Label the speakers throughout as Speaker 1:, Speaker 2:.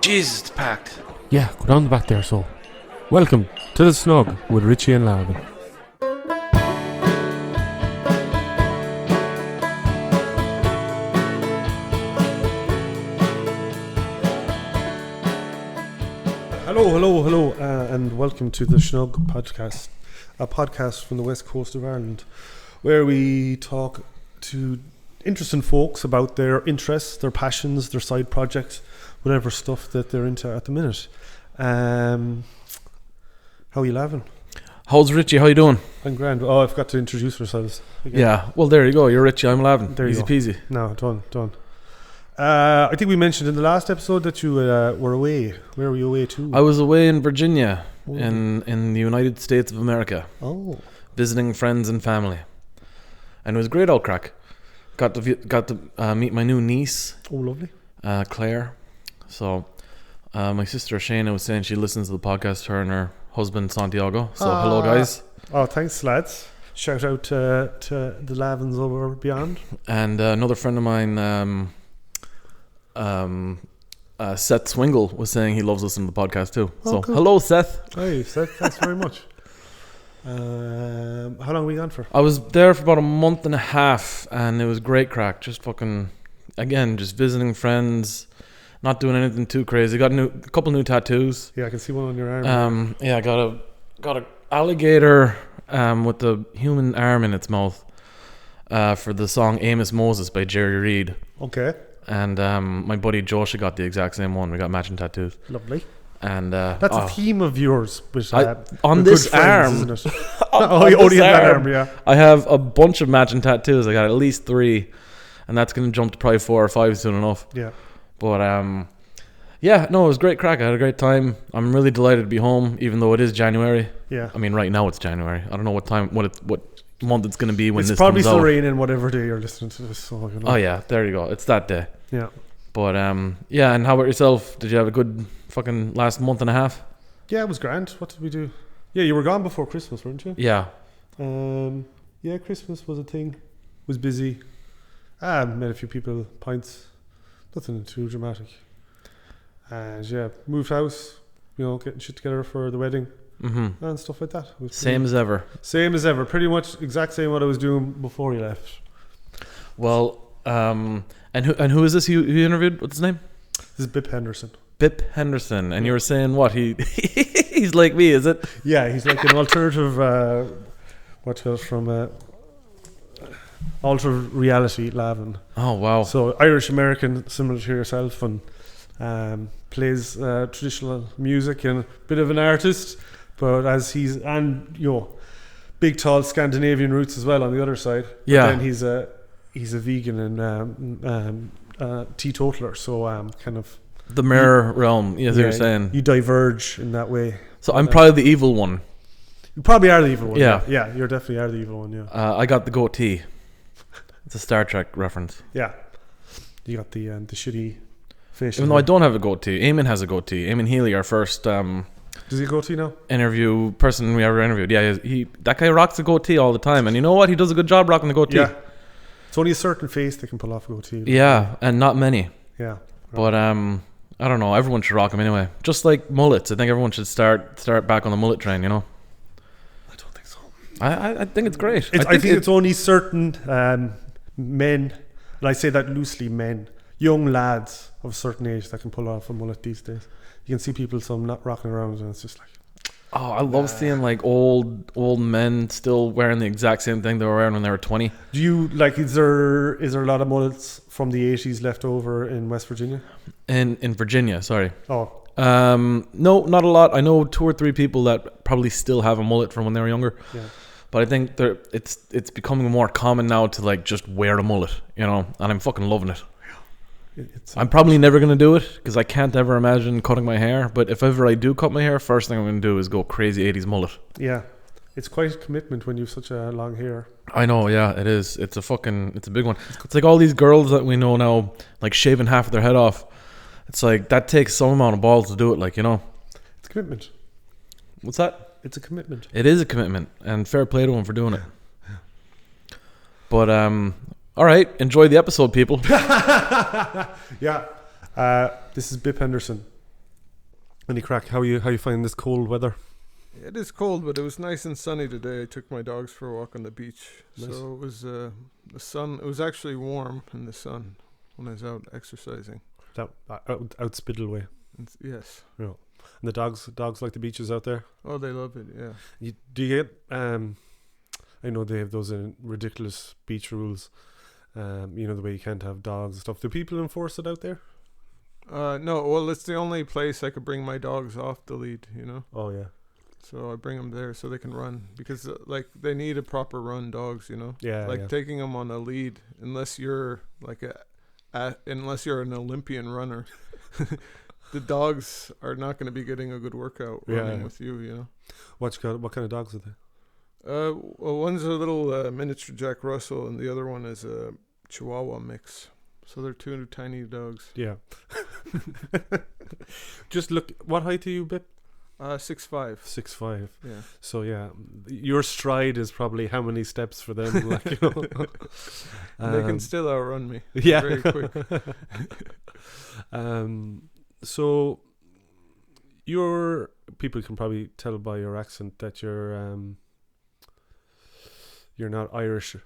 Speaker 1: Jesus, it's packed.
Speaker 2: Yeah, go down the back there, so. Welcome to the Shnug with Richie and Lavin. Hello, and welcome to the Shnug podcast, a podcast from the west coast of Ireland, where we talk to interesting folks about their interests, their passions, their side projects, whatever stuff that they're into at the minute. How are you, Lavin?
Speaker 1: How's Richie? How you doing?
Speaker 2: I'm grand. Oh, I forgot to introduce ourselves again.
Speaker 1: Yeah, well, there you go. You're Richie, I'm Lavin.
Speaker 2: There you
Speaker 1: Easy
Speaker 2: go.
Speaker 1: peasy.
Speaker 2: No, done. I think we mentioned in the last episode that you were away. Where were you away to?
Speaker 1: I was away in Virginia, in the United States of America.
Speaker 2: Oh.
Speaker 1: Visiting friends and family. And it was great old crack. Got to meet my new niece.
Speaker 2: Oh, lovely.
Speaker 1: Claire. So, my sister Shayna was saying she listens to the podcast, her and her husband Santiago. So, hello guys.
Speaker 2: Oh, thanks, lads. Shout out to the Lavins over beyond.
Speaker 1: And another friend of mine, Seth Swingle, was saying he loves listening to the podcast too.
Speaker 2: Oh,
Speaker 1: so,
Speaker 2: cool.
Speaker 1: Hello Seth.
Speaker 2: Hey, Seth, thanks very much. How long were you gone for?
Speaker 1: I was there for about a month and a half, and it was great crack. Just fucking, again, just visiting friends, not doing anything too crazy. Got a couple new tattoos.
Speaker 2: Yeah, I can see one on your arm.
Speaker 1: I got a alligator with the human arm in its mouth for the song Amos Moses by Jerry Reed.
Speaker 2: Okay.
Speaker 1: And my buddy Joshua got the exact same one. We got matching tattoos.
Speaker 2: Lovely.
Speaker 1: And
Speaker 2: that's a theme of yours, with,
Speaker 1: on this
Speaker 2: friends,
Speaker 1: arm.
Speaker 2: isn't it?
Speaker 1: on
Speaker 2: only
Speaker 1: this
Speaker 2: that arm, yeah.
Speaker 1: I have a bunch of matching tattoos. I got at least 3, and that's going to jump to probably 4 or 5 soon enough.
Speaker 2: Yeah.
Speaker 1: But it was great crack. I had a great time. I'm really delighted to be home, even though it is January.
Speaker 2: Yeah.
Speaker 1: I mean, right now it's January. I don't know what month it's going to be when this comes out.
Speaker 2: It's probably still raining whatever day you're listening to this. So, you know.
Speaker 1: Oh yeah, there you go. It's that day.
Speaker 2: Yeah.
Speaker 1: But and how about yourself? Did you have a good fucking last month and a half?
Speaker 2: Yeah, it was grand. What did we do? Yeah, you were gone before Christmas, weren't you?
Speaker 1: Yeah.
Speaker 2: Yeah, Christmas was a thing. Was busy. Met a few people, pints. Nothing too dramatic. And yeah, moved house. Getting shit together for the wedding.
Speaker 1: Mm-hmm.
Speaker 2: And stuff like that.
Speaker 1: Same as ever.
Speaker 2: Same as ever. Pretty much exact same what I was doing before you left.
Speaker 1: Well, and who is this you interviewed? What's his name?
Speaker 2: This is Bip Henderson.
Speaker 1: Bip Henderson. And you were saying what? He's like me, is it?
Speaker 2: Yeah, he's like an alternative alternative reality Lavin.
Speaker 1: Oh wow.
Speaker 2: So Irish American, similar to yourself, and plays traditional music and a bit of an artist, but big tall Scandinavian roots as well on the other side.
Speaker 1: Yeah.
Speaker 2: And he's a vegan and teetotaler, so kind of
Speaker 1: the mirror realm, as you were saying.
Speaker 2: You diverge in that way.
Speaker 1: So I'm probably the evil one.
Speaker 2: You probably are the evil one.
Speaker 1: Yeah.
Speaker 2: Yeah, you definitely are the evil one, yeah.
Speaker 1: I got the goatee. It's a Star Trek reference.
Speaker 2: Yeah. You got the shitty facial.
Speaker 1: Even though I don't have a goatee. Eamon has a goatee. Eamon Healy, our first
Speaker 2: does he have a goatee now?
Speaker 1: interview person we ever interviewed. Yeah, that guy rocks a goatee all the time. And you know what? He does a good job rocking the goatee.
Speaker 2: Yeah. It's only a certain face that can pull off a goatee.
Speaker 1: Yeah, and not many.
Speaker 2: Yeah.
Speaker 1: But I don't know. Everyone should rock them anyway. Just like mullets. I think everyone should start back on the mullet train, I don't
Speaker 2: think so.
Speaker 1: I think it's great.
Speaker 2: I think it's only certain men, and I say that loosely, men, young lads of a certain age that can pull off a mullet these days. You can see people some not rocking around, and it's just like,
Speaker 1: oh, I love seeing like old men still wearing the exact same thing they were wearing when they were 20.
Speaker 2: Do you like? Is there a lot of mullets from the 80s left over in West Virginia?
Speaker 1: In Virginia, sorry.
Speaker 2: Oh.
Speaker 1: No, not a lot. I know 2 or 3 people that probably still have a mullet from when they were younger.
Speaker 2: Yeah.
Speaker 1: But I think it's becoming more common now to like just wear a mullet, and I'm fucking loving it. I'm probably never going to do it because I can't ever imagine cutting my hair. But if ever I do cut my hair, first thing I'm going to do is go crazy 80s mullet.
Speaker 2: Yeah. It's quite a commitment when you have such a long hair.
Speaker 1: I know, yeah, it is. It's a big one. It's like all these girls that we know now, like shaving half of their head off. It's like that takes some amount of balls to do it,
Speaker 2: It's a commitment.
Speaker 1: What's that?
Speaker 2: It's a commitment.
Speaker 1: It is a commitment, and fair play to them for doing it. But all right, enjoy the episode, people.
Speaker 2: Yeah. This is Bip Henderson. Any crack? How you find this cold weather?
Speaker 3: It is cold, but it was nice and sunny today. I took my dogs for a walk on the beach.
Speaker 2: Nice.
Speaker 3: So it was the sun. It was actually warm in the sun when I was out exercising.
Speaker 2: Out Spittle
Speaker 3: Yes.
Speaker 2: Yeah. And the dogs like the beaches out there.
Speaker 3: Oh, they love it. Yeah.
Speaker 2: Do you get? I know they have those ridiculous beach rules. The way you can't have dogs and stuff. Do people enforce it out there?
Speaker 3: No. Well, it's the only place I could bring my dogs off the lead.
Speaker 2: Oh yeah.
Speaker 3: So I bring them there so they can run because they need a proper run, dogs.
Speaker 2: Yeah.
Speaker 3: Taking them on a lead, unless you're unless you're an Olympian runner, the dogs are not going to be getting a good workout running with you.
Speaker 2: What kind of dogs are they?
Speaker 3: Well, one's a little miniature Jack Russell, and the other one is a Chihuahua mix. So they're two tiny dogs.
Speaker 2: Yeah. Just look. What height are you, Bip?
Speaker 3: 6'5".
Speaker 2: 6'5".
Speaker 3: Yeah.
Speaker 2: So yeah, your stride is probably how many steps for them?
Speaker 3: They can still outrun me.
Speaker 2: Yeah.
Speaker 3: Very quick.
Speaker 2: So your people can probably tell by your accent that you're not Irish.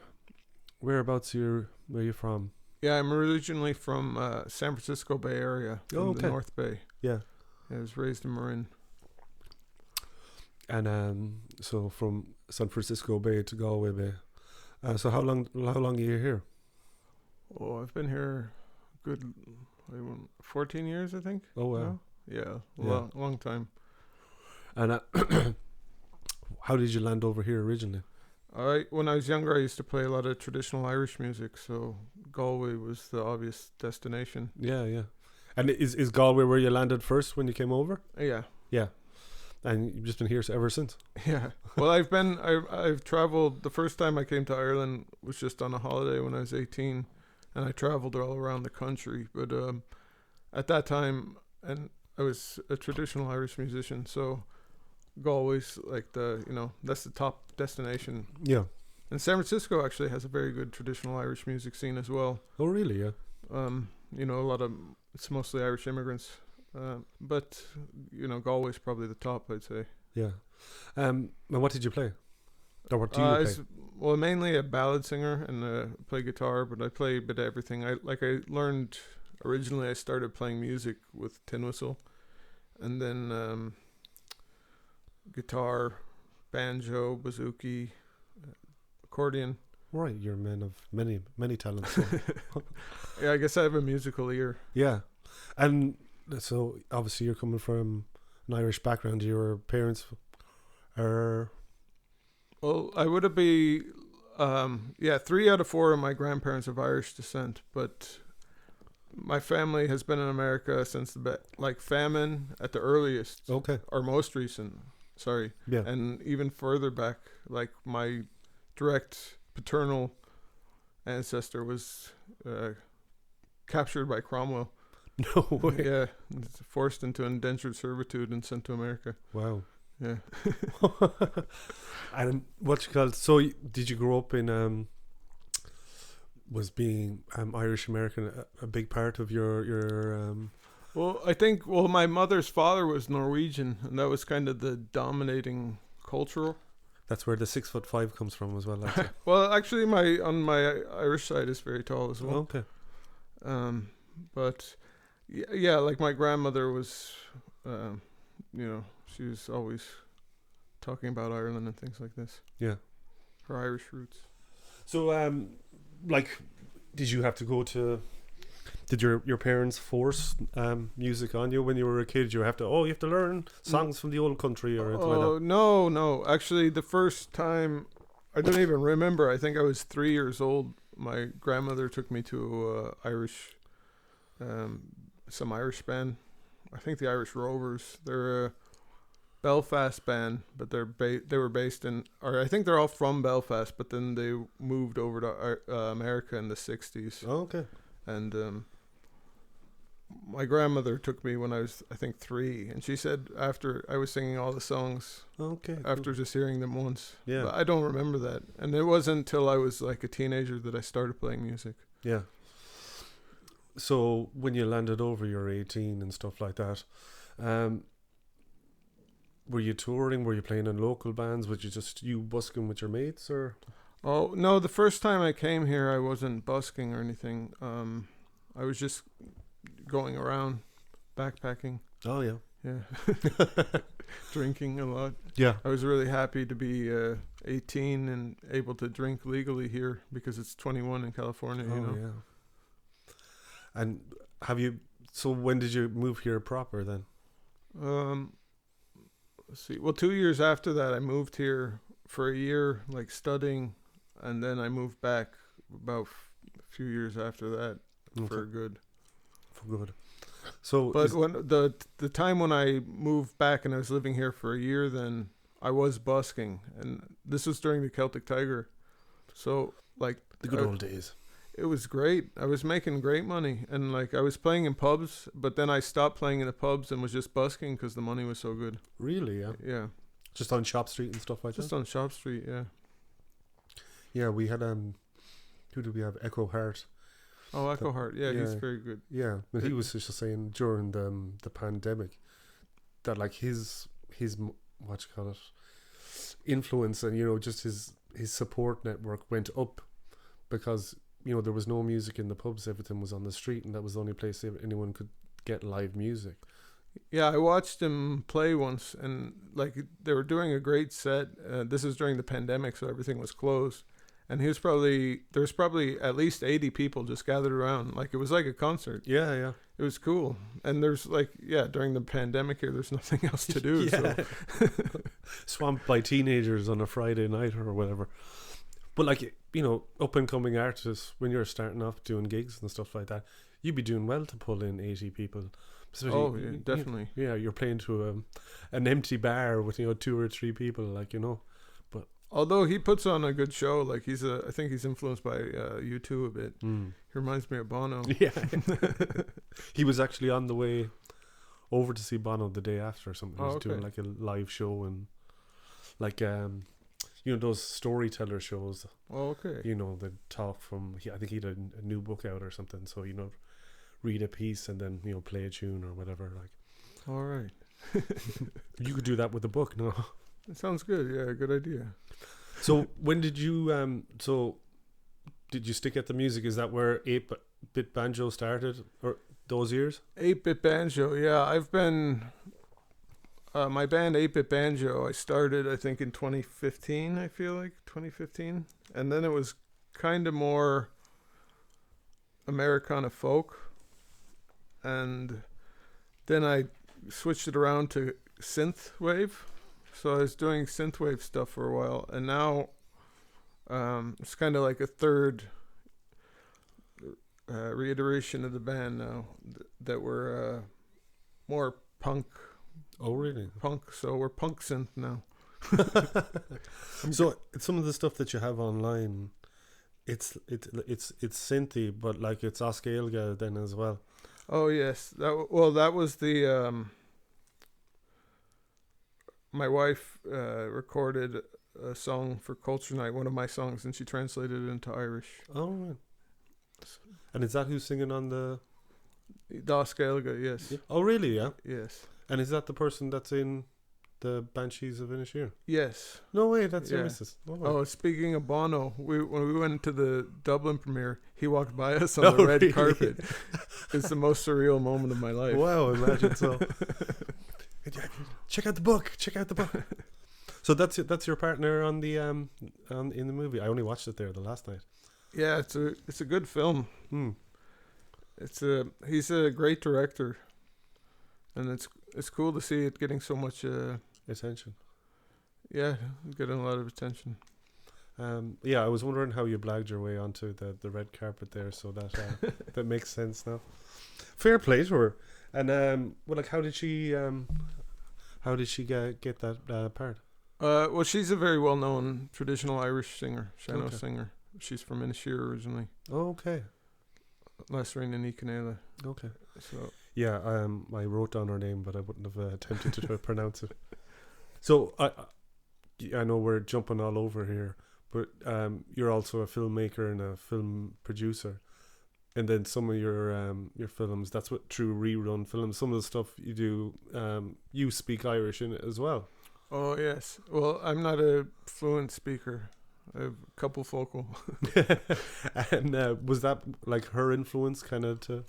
Speaker 2: Whereabouts where are you from?
Speaker 3: Yeah, I'm originally from San Francisco Bay Area, from the North Bay.
Speaker 2: Yeah.
Speaker 3: I was raised in Marin.
Speaker 2: And so from San Francisco Bay to Galway Bay. So how long are you here?
Speaker 3: Oh, I've been here good 14 years, I think.
Speaker 2: Oh wow.
Speaker 3: Now. Yeah, long time.
Speaker 2: And how did you land over here originally?
Speaker 3: When I was younger, I used to play a lot of traditional Irish music, so Galway was the obvious destination.
Speaker 2: Yeah. And is Galway where you landed first when you came over?
Speaker 3: Yeah.
Speaker 2: Yeah. And you've just been here ever since?
Speaker 3: Yeah. Well, I've traveled. The first time I came to Ireland was just on a holiday when I was 18, and I traveled all around the country. But at that time, and I was a traditional Irish musician, so Galway's that's the top destination.
Speaker 2: Yeah.
Speaker 3: And San Francisco actually has a very good traditional Irish music scene as well.
Speaker 2: Oh, really? Yeah.
Speaker 3: It's mostly Irish immigrants. But Galway's probably the top, I'd say.
Speaker 2: Yeah. And what did you play? Or what do you play?
Speaker 3: Well, mainly a ballad singer and play guitar, but I play a bit of everything. I learned originally. I started playing music with tin whistle, and then guitar, banjo, bouzouki, accordion.
Speaker 2: Right, you're a man of many talents. So.
Speaker 3: Yeah, I guess I have a musical ear.
Speaker 2: Yeah, and so obviously you're coming from an Irish background. Your parents are...
Speaker 3: Well, I would be... 3 out of 4 of my grandparents of Irish descent, but my family has been in America since the famine at the earliest.
Speaker 2: Okay.
Speaker 3: Or most recent, sorry.
Speaker 2: Yeah.
Speaker 3: And even further back, like my direct paternal ancestor was captured by Cromwell.
Speaker 2: No way.
Speaker 3: Yeah, forced into indentured servitude and sent to America.
Speaker 2: Wow.
Speaker 3: Yeah.
Speaker 2: And so did you grow up in was being Irish American a big part of your
Speaker 3: Well, I think my mother's father was Norwegian, and that was kind of the dominating cultural.
Speaker 2: That's where the 6'5" comes from as well.
Speaker 3: Well, actually on my Irish side is very tall as well.
Speaker 2: Okay.
Speaker 3: But yeah, like my grandmother was she was always talking about Ireland and things like this.
Speaker 2: Yeah.
Speaker 3: Her Irish roots.
Speaker 2: So, did you have to go to... Did your parents force music on you when you were a kid? You have to learn songs from the old country or anything like that?
Speaker 3: No. Actually, the first time, I don't even remember. I think I was 3 years old. My grandmother took me to some Irish band. I think the Irish Rovers. They're a Belfast band, but they were based in, or I think they're all from Belfast, but then they moved over to America in the 60s.
Speaker 2: Oh, okay.
Speaker 3: And my grandmother took me when I was, I think, 3, and she said after I was singing all the songs,
Speaker 2: okay,
Speaker 3: after just hearing them once.
Speaker 2: Yeah.
Speaker 3: But I don't remember that, and it wasn't until I was like a teenager that I started playing music.
Speaker 2: Yeah. So when you landed over, you're 18 and stuff like that. were you touring? Were you playing in local bands? Was you just you busking with your mates, or?
Speaker 3: Oh no, the first time I came here, I wasn't busking or anything. I was just going around, backpacking.
Speaker 2: Oh yeah.
Speaker 3: Yeah, drinking a lot.
Speaker 2: Yeah.
Speaker 3: I was really happy to be 18 and able to drink legally here because it's 21 in California. You know.
Speaker 2: Yeah. And have you? So when did you move here proper then?
Speaker 3: Let's see. Well, 2 years after that, I moved here for a year, like studying, and then I moved back about a few years after that for good.
Speaker 2: For good. So,
Speaker 3: but when the time when I moved back and I was living here for a year, then I was busking, and this was during the Celtic Tiger, so like
Speaker 2: the good old days.
Speaker 3: It was great. I was making great money, and like I was playing in pubs, but then I stopped playing in the pubs and was just busking because the money was so good.
Speaker 2: Really? Yeah.
Speaker 3: Yeah.
Speaker 2: Just on Shop Street and stuff like that.
Speaker 3: Just on Shop Street, yeah.
Speaker 2: Yeah, we had who did we have? Echo Heart.
Speaker 3: Oh, Echo Heart. Yeah, he's very good.
Speaker 2: Yeah, but he was just saying during the pandemic that like his what you call it, influence, and just his support network went up because there was no music in the pubs, everything was on the street, and that was the only place anyone could get live music.
Speaker 3: Yeah, I watched him play once, and like they were doing a great set. This is during the pandemic, so everything was closed. And there was probably at least 80 people just gathered around. Like it was like a concert.
Speaker 2: Yeah, yeah.
Speaker 3: It was cool. And there's during the pandemic here, there's nothing else to do.
Speaker 2: Yeah. So. Swamped by teenagers on a Friday night or whatever. But like, up and coming artists, when you're starting off doing gigs and stuff like that, you'd be doing well to pull in 80 people.
Speaker 3: Oh, yeah, definitely.
Speaker 2: You're playing to an empty bar with 2 or 3 people, But
Speaker 3: although he puts on a good show, like I think he's influenced by U2 a bit. He reminds me of Bono.
Speaker 2: Yeah. He was actually on the way over to see Bono the day after or something. He was doing like a live show, and like those storyteller shows.
Speaker 3: Oh, okay.
Speaker 2: The talk from I think he had a new book out or something, so read a piece and then play a tune or whatever. Like,
Speaker 3: all right.
Speaker 2: You could do that with a book, no?
Speaker 3: It sounds good. Yeah, good idea.
Speaker 2: So when did you did you stick at the music? Is that where 8-bit banjo started, or those years?
Speaker 3: 8-bit banjo, yeah. I've been my band 8-bit banjo. I started I think in 2015. I feel like 2015, and then it was kind of more Americana folk, and then I switched it around to synth wave. So I was doing synthwave stuff for a while, and now it's kind of like a third reiteration of the band now that we're more punk.
Speaker 2: Oh, really?
Speaker 3: Punk. So we're punk synth now.
Speaker 2: So some of the stuff that you have online, it's synthy, but like it's Oscailga then as well.
Speaker 3: Oh yes, that was the. My wife recorded a song for Culture Night, one of my songs, and she translated it into Irish.
Speaker 2: Oh, right. And is that who's singing on the...
Speaker 3: Das Gaelga, yes.
Speaker 2: Yeah. Oh, really, yeah?
Speaker 3: Yes.
Speaker 2: And is that the person that's in the Banshees of Inisheer?
Speaker 3: Yes.
Speaker 2: No way, that's your missus.
Speaker 3: Oh, speaking of Bono, when we went to the Dublin premiere, he walked by us on the red carpet. It's the most surreal moment of my life.
Speaker 2: Wow, imagine so. Check out the book. So that's your partner on the in the movie. I only watched it there the last night.
Speaker 3: Yeah, it's a good film. He's a great director, and it's cool to see it getting so much
Speaker 2: attention.
Speaker 3: Yeah, getting a lot of attention.
Speaker 2: Yeah, I was wondering how you blagged your way onto the red carpet there, so that that makes sense now. Fair play to her. And how did she get that part?
Speaker 3: Well, she's a very well-known traditional Irish singer, Shannon singer. She's from Inisheer originally.
Speaker 2: Oh, okay.
Speaker 3: Lesrain and Icanela.
Speaker 2: Okay.
Speaker 3: So
Speaker 2: yeah, I wrote down her name, but I wouldn't have attempted to pronounce it. So I know we're jumping all over here, but you're also a filmmaker and a film producer. And then some of your films, that's what through RiRun films, some of the stuff you do, you speak Irish in it as well.
Speaker 3: Oh yes. Well, I'm not a fluent speaker. I have a couple focal.
Speaker 2: And was that like her influence kind of to?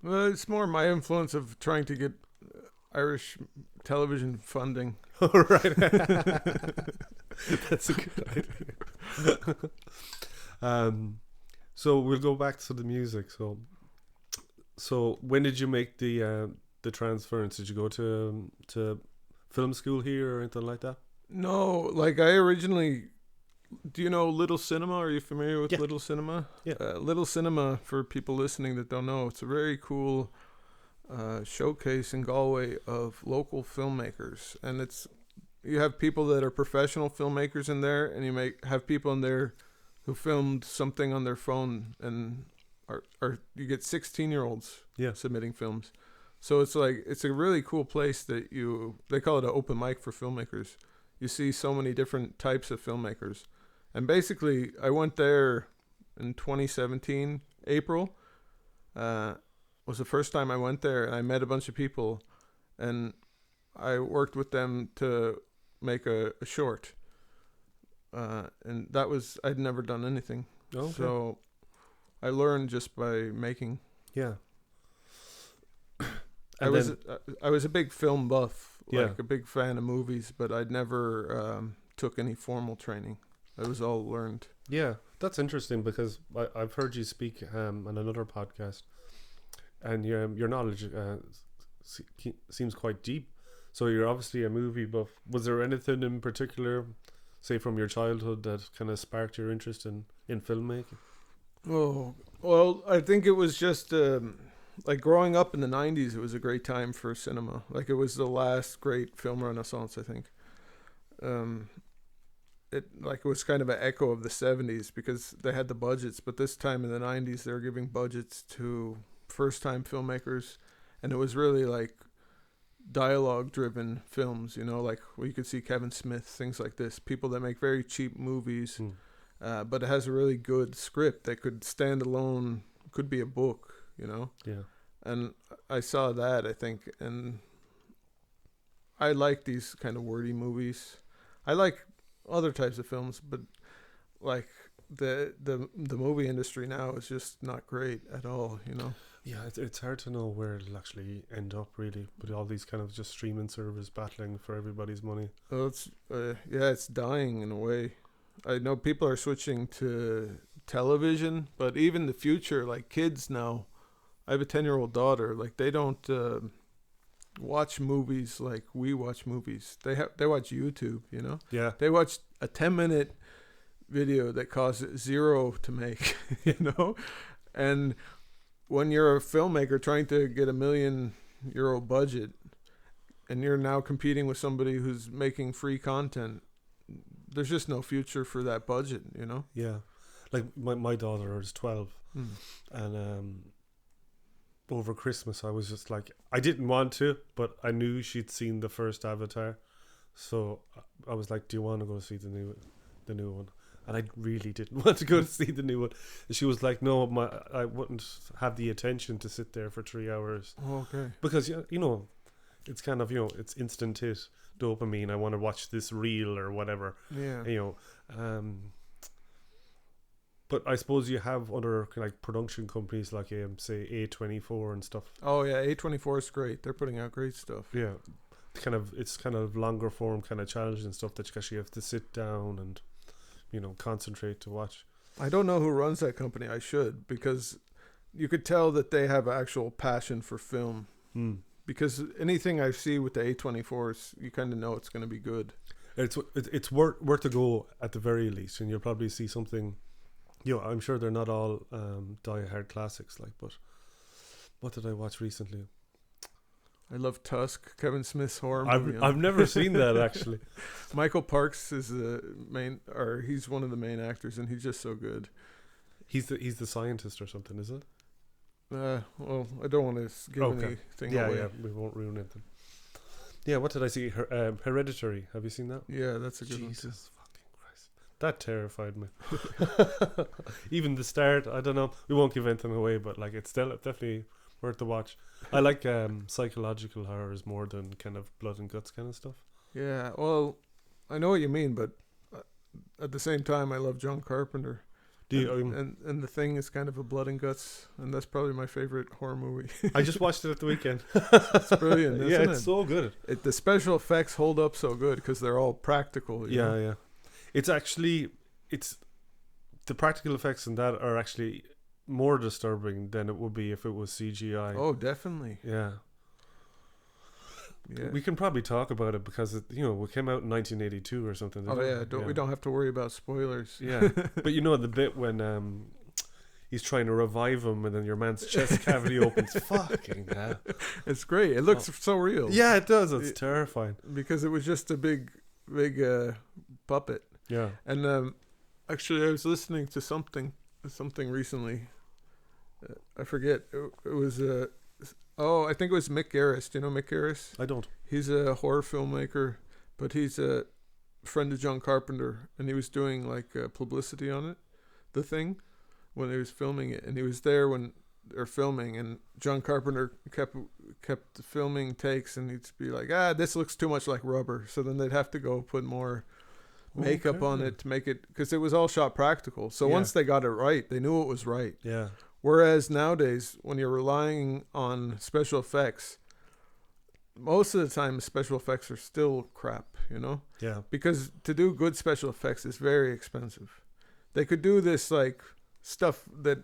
Speaker 3: Well, it's more my influence of trying to get Irish television funding.
Speaker 2: All right. That's a good idea. So we'll go back to the music. So when did you make the transference? Did you go to film school here or anything like that?
Speaker 3: No, like I originally. Do you know Little Cinema? Are you familiar with Little Cinema?
Speaker 2: Yeah.
Speaker 3: Little Cinema, for people listening that don't know, it's a very cool showcase in Galway of local filmmakers, and you have people that are professional filmmakers in there, and you have people in there who filmed something on their phone, and are you get 16-year-olds submitting films. So it's a really cool place that they call it an open mic for filmmakers. You see so many different types of filmmakers. And basically, I went there in 2017, April. Was the first time I went there, and I met a bunch of people, and I worked with them to make a short. And that was, I'd never done anything. Okay. So I learned just by making.
Speaker 2: Yeah.
Speaker 3: I was a big film buff, like a big fan of movies, but I'd never took any formal training. It was all learned.
Speaker 2: Yeah, that's interesting because I've heard you speak on another podcast, and your knowledge seems quite deep. So you're obviously a movie buff. Was there anything in particular, say from your childhood, that kind of sparked your interest in filmmaking?
Speaker 3: Oh, well, I think it was just like growing up in the 90s, it was a great time for cinema. Like it was the last great film renaissance, I think. It was kind of an echo of the 70s because they had the budgets, but this time in the 90s they were giving budgets to first-time filmmakers, and it was really like dialogue-driven films, like where you could see Kevin Smith, things like this, people that make very cheap movies, but it has a really good script that could stand alone, could be a book,
Speaker 2: Yeah.
Speaker 3: And I saw that, I think, and I like these kind of wordy movies. I like other types of films, but like the movie industry now is just not great at all,
Speaker 2: Yeah, it's hard to know where it'll actually end up, really, with all these kind of just streaming servers battling for everybody's money.
Speaker 3: Well, it's dying in a way. I know people are switching to television, but even the future, like kids now, I have a 10-year-old daughter, like they don't watch movies like we watch movies. They watch YouTube,
Speaker 2: Yeah.
Speaker 3: They watch a 10-minute video that costs $0 to make, And when you're a filmmaker trying to get €1 million budget, and you're now competing with somebody who's making free content, there's just no future for that budget,
Speaker 2: Yeah. Like my daughter is 12, and over Christmas I was just like, I didn't want to, but I knew she'd seen the first Avatar, so I was like, do you want to go see the new one? And I really didn't want to go to see the new one, and she was like, no, I wouldn't have the attention to sit there for 3 hours.
Speaker 3: Okay.
Speaker 2: Because it's kind of, it's instant hit dopamine. I want to watch this reel or whatever.
Speaker 3: Yeah.
Speaker 2: But I suppose you have other like production companies like say A24 and stuff.
Speaker 3: Oh yeah, A24 is great. They're putting out great stuff.
Speaker 2: Yeah, it's kind of longer form kind of challenge and stuff that you actually have to sit down and concentrate to watch.
Speaker 3: I don't know who runs that company. I should, because you could tell that they have actual passion for film. Because anything I see with the A24s, you kind of know it's going to be good.
Speaker 2: It's worth a go at the very least, and you'll probably see something. I'm sure they're not all die-hard classics, but what did I watch recently?
Speaker 3: I love Tusk, Kevin Smith's horror movie.
Speaker 2: I've never seen that, actually.
Speaker 3: Michael Parks is he's one of the main actors, and he's just so good.
Speaker 2: He's the scientist or something, is it?
Speaker 3: Well, I don't want to give anything away.
Speaker 2: Yeah, we won't ruin anything. Yeah, what did I see? Hereditary. Have you seen that?
Speaker 3: Yeah, that's a good one.
Speaker 2: Jesus fucking Christ. That terrified me. Even the start, I don't know. We won't give anything away, but like it's still definitely worth the watch. I like psychological horrors more than kind of blood and guts kind of stuff.
Speaker 3: Yeah, well, I know what you mean, but at the same time, I love John Carpenter.
Speaker 2: Do you,
Speaker 3: And The Thing is kind of a blood and guts, and that's probably my favorite horror movie.
Speaker 2: I just watched it at the weekend.
Speaker 3: It's brilliant, isn't
Speaker 2: Yeah,
Speaker 3: it?
Speaker 2: it's so good.
Speaker 3: The special effects hold up so good because they're all practical. you know?
Speaker 2: Yeah. It's actually, the practical effects in that are actually more disturbing than it would be if it was CGI.
Speaker 3: Oh, definitely.
Speaker 2: Yeah.
Speaker 3: Yeah.
Speaker 2: We can probably talk about it because it came out in 1982 or something.
Speaker 3: Oh yeah. We don't have to worry about spoilers.
Speaker 2: Yeah, but you know the bit when he's trying to revive him and then your man's chest cavity opens. Fucking hell!
Speaker 3: It's great. It looks so real.
Speaker 2: Yeah, it does. It's terrifying
Speaker 3: because it was just a big puppet.
Speaker 2: Yeah.
Speaker 3: And actually, I was listening to something recently. I forget. It was I think it was Mick Garris. Do you know Mick Garris?
Speaker 2: I don't.
Speaker 3: He's a horror filmmaker, but he's a friend of John Carpenter, and he was doing like publicity on it, The Thing, when he was filming it, and he was there when they're filming, and John Carpenter kept filming takes, and he'd be like, this looks too much like rubber, so then they'd have to go put more makeup on it to make it, because it was all shot practical. So once they got it right, they knew it was right.
Speaker 2: Yeah.
Speaker 3: Whereas nowadays, when you're relying on special effects, most of the time special effects are still crap,
Speaker 2: Yeah.
Speaker 3: because to do good special effects is very expensive. They could do this like stuff that,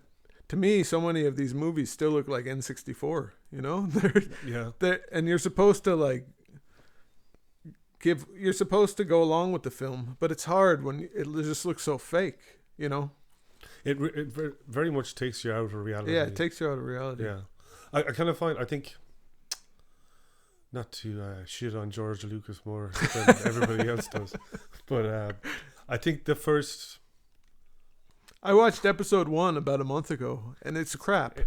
Speaker 3: to me, so many of these movies still look like N64, and you're supposed to like you're supposed to go along with the film, but it's hard when it just looks so fake,
Speaker 2: It very much takes you out of reality.
Speaker 3: Yeah, it takes you out of reality.
Speaker 2: Yeah. I kind of find, I think, not to shit on George Lucas more than everybody else does, but I think the first...
Speaker 3: I watched episode 1 about a month ago, and it's crap.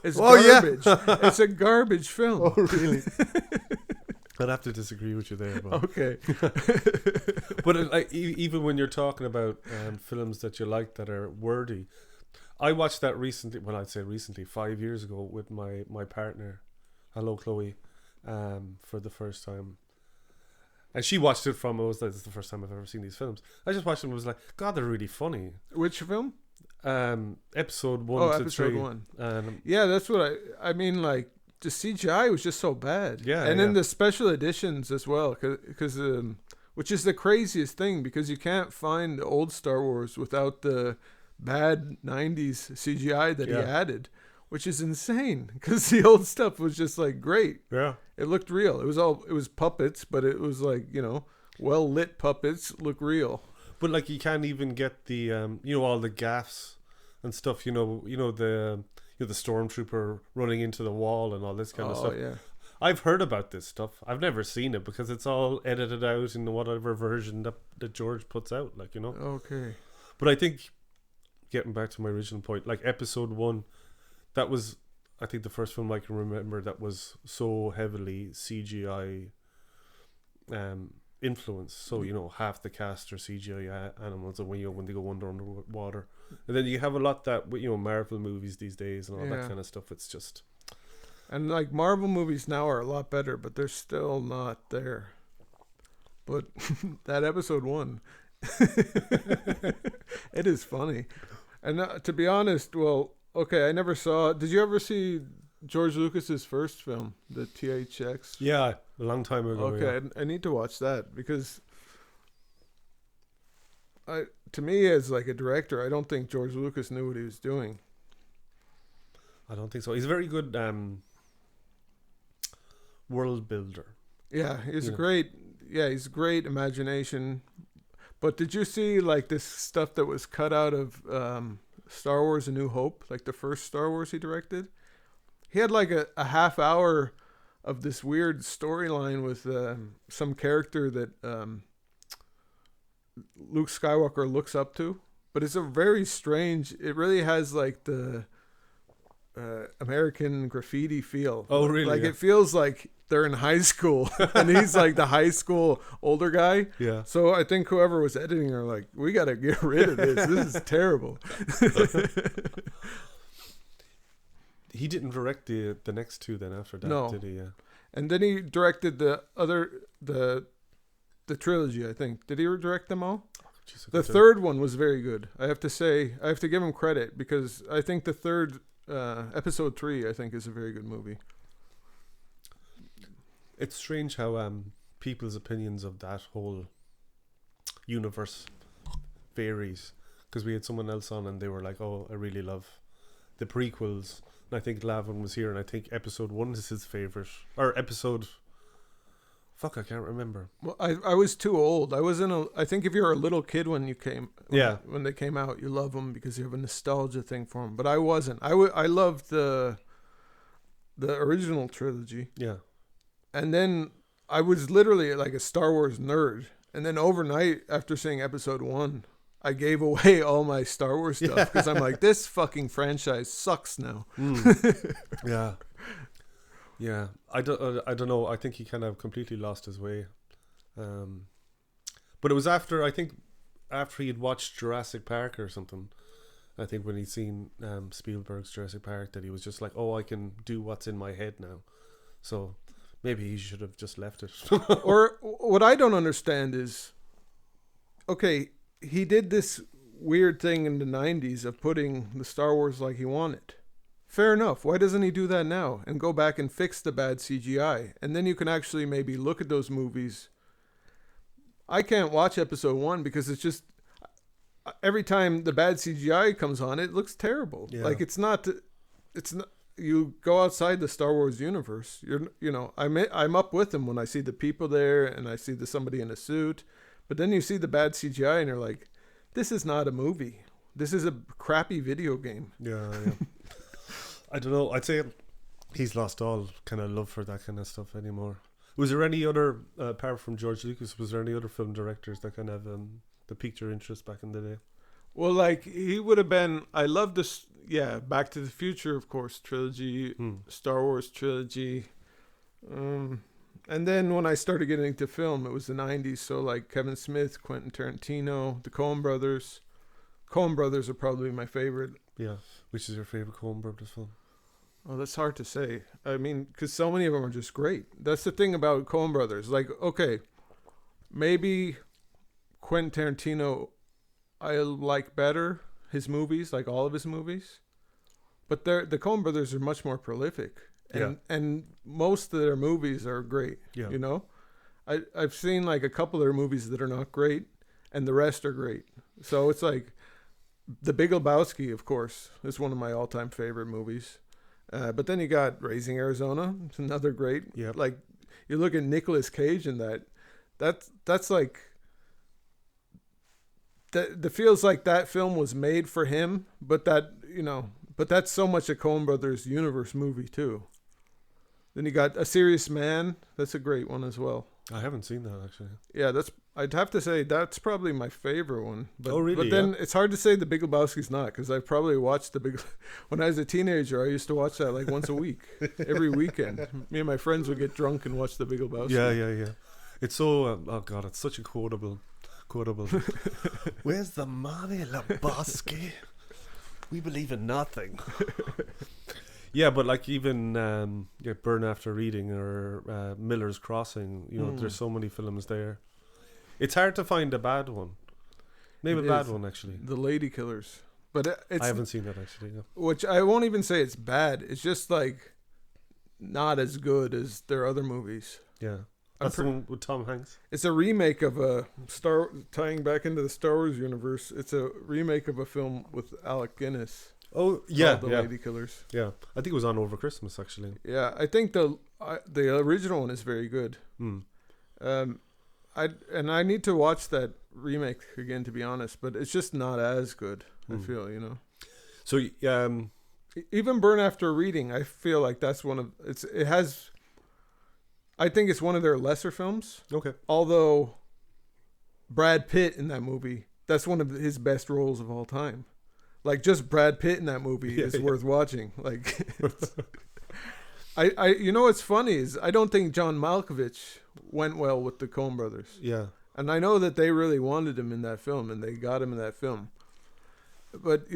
Speaker 3: It's garbage. It's a garbage film.
Speaker 2: Oh, really? I'd have to disagree with you there. But.
Speaker 3: Okay.
Speaker 2: But even when you're talking about films that you like that are worthy, I watched that recently, well, I'd say recently, 5 years ago with my partner, hello Chloe, for the first time. And she watched it from, this is the first time I've ever seen these films. I just watched them and was like, God, they're really funny.
Speaker 3: Which film?
Speaker 2: Episode 1 to
Speaker 3: episode
Speaker 2: 3.
Speaker 3: 1. Yeah, that's what I mean, like, the CGI was just so bad.
Speaker 2: Yeah.
Speaker 3: And then the special editions as well, because which is the craziest thing, because you can't find the old Star Wars without the bad 90s CGI that he added, which is insane, because the old stuff was just like great.
Speaker 2: Yeah.
Speaker 3: It looked real. It was puppets, but it was like, well lit puppets look real.
Speaker 2: But like you can't even get the all the gaffs and stuff, the stormtrooper running into the wall and all this kind of stuff.
Speaker 3: Oh, yeah.
Speaker 2: I've heard about this stuff. I've never seen it because it's all edited out in whatever version that George puts out,
Speaker 3: Okay.
Speaker 2: But I think, getting back to my original point, like episode 1, that was, I think, the first film I can remember that was so heavily CGI influenced. So, half the cast are CGI animals, and when they go underwater. And then you have a lot that, Marvel movies these days and all that kind of stuff. It's just...
Speaker 3: And like Marvel movies now are a lot better, but they're still not there. But that episode 1, it is funny. And to be honest, I never saw... Did you ever see George Lucas's first film, the THX?
Speaker 2: Yeah, a long time ago.
Speaker 3: Okay, I need to watch that, because to me, as like a director, I don't think George Lucas knew what he was doing.
Speaker 2: I don't think so. He's a very good world builder.
Speaker 3: Yeah, he's a great imagination. But did you see like this stuff that was cut out of Star Wars: A New Hope, like the first Star Wars he directed? He had like a half hour of this weird storyline with some character that Luke Skywalker looks up to, but it's a very strange... It really has like the American Graffiti feel.
Speaker 2: Oh, really?
Speaker 3: Like it feels like they're in high school, and he's like the high school older guy.
Speaker 2: Yeah.
Speaker 3: So I think whoever was editing are like, we got to get rid of this. This is terrible.
Speaker 2: He didn't direct the next two then after that,
Speaker 3: No.
Speaker 2: did he? Yeah.
Speaker 3: And then he directed the the trilogy, I think. Did he direct them all?
Speaker 2: Jeez,
Speaker 3: The third one was very good. I have to say, I have to give him credit because I think the third, episode 3, I think is a very good movie.
Speaker 2: It's strange how people's opinions of that whole universe varies. Because we had someone else on and they were like, "Oh, I really love the prequels." And I think Lavin was here, and I think episode 1 is his favorite, or episode. Fuck, I can't remember.
Speaker 3: Well, I was too old. I think if you're a little kid when when they came out, you love them because you have a nostalgia thing for them. But I wasn't. I loved the original trilogy.
Speaker 2: Yeah.
Speaker 3: And then I was literally like a Star Wars nerd. And then overnight, after seeing episode 1, I gave away all my Star Wars stuff because I'm like, this fucking franchise sucks now.
Speaker 2: Yeah. Yeah, I don't know. I think he kind of completely lost his way. But it was after he had watched Jurassic Park or something. I think when he'd seen Spielberg's Jurassic Park, that he was just like, "Oh, I can do what's in my head now." So maybe he should have just left it.
Speaker 3: Or what I don't understand is, okay, he did this weird thing in the 90s of putting the Star Wars like he wanted. Fair enough. Why doesn't he do that now and go back and fix the bad CGI? And then you can actually maybe look at those movies. I can't watch episode 1 because it's just every time the bad CGI comes on, it looks terrible.
Speaker 2: Yeah.
Speaker 3: Like it's not. You go outside the Star Wars universe. I'm up with him when I see the people there and I see somebody in a suit. But then you see the bad CGI and you're like, this is not a movie. This is a crappy video game.
Speaker 2: Yeah. I don't know. I'd say he's lost all kind of love for that kind of stuff anymore. Was there any other, apart from George Lucas, was there any other film directors that kind of that piqued your interest back in the day?
Speaker 3: Well, like he would have been. I love this. Yeah, Back to the Future, of course, trilogy, Star Wars trilogy. And then when I started getting into film, it was the 90s. So like Kevin Smith, Quentin Tarantino, the Coen brothers. Coen brothers are probably my favorite.
Speaker 2: Yeah. Which is your favorite Coen brothers film?
Speaker 3: Oh, that's hard to say. I mean, because so many of them are just great. That's the thing about Coen brothers. Like, okay, maybe Quentin Tarantino, I like better his movies, like all of his movies. But the Coen brothers are much more prolific. And most of their movies are great. Yeah. You know? I've seen like a couple of their movies that are not great, and the rest are great. So it's like The Big Lebowski, of course, is one of my all-time favorite movies. But then you got Raising Arizona. It's another great.
Speaker 2: Yeah.
Speaker 3: Like you look at Nicolas Cage in that's like that feels like that film was made for him, but that's so much a Coen Brothers universe movie too. Then you got A Serious Man. That's a great one as well.
Speaker 2: I haven't seen that actually.
Speaker 3: Yeah, I'd have to say that's probably my favorite one. But,
Speaker 2: oh, really?
Speaker 3: But then it's hard to say The Big Lebowski's not, because I probably watched when I was a teenager, I used to watch that like once a week, every weekend. Me and my friends would get drunk and watch The Big Lebowski.
Speaker 2: Yeah. It's so, oh God, it's such a quotable. Where's the money, Lebowski? We believe in nothing. Yeah, but like even Burn After Reading or Miller's Crossing, there's so many films there. It's hard to find a bad one. Name a bad one, actually.
Speaker 3: The Lady Killers. But
Speaker 2: I haven't seen that, actually. No.
Speaker 3: Which I won't even say it's bad. It's just like not as good as their other movies.
Speaker 2: Yeah. That's the one with Tom Hanks?
Speaker 3: It's a remake of tying back into the Star Wars universe, it's a remake of a film with Alec Guinness.
Speaker 2: Oh, yeah.
Speaker 3: The Lady Killers.
Speaker 2: Yeah. I think it was on over Christmas, actually.
Speaker 3: Yeah, I think the original one is very good. I need to watch that remake again, to be honest, but it's just not as good, I feel,
Speaker 2: So,
Speaker 3: even Burn After Reading, I feel like that's I think it's one of their lesser films.
Speaker 2: Okay.
Speaker 3: Although Brad Pitt in that movie, that's one of his best roles of all time. Like just Brad Pitt in that movie is worth watching. Like, what's funny is I don't think John Malkovich went well with the Coen brothers.
Speaker 2: Yeah.
Speaker 3: And I know that they really wanted him in that film and they got him in that film. But,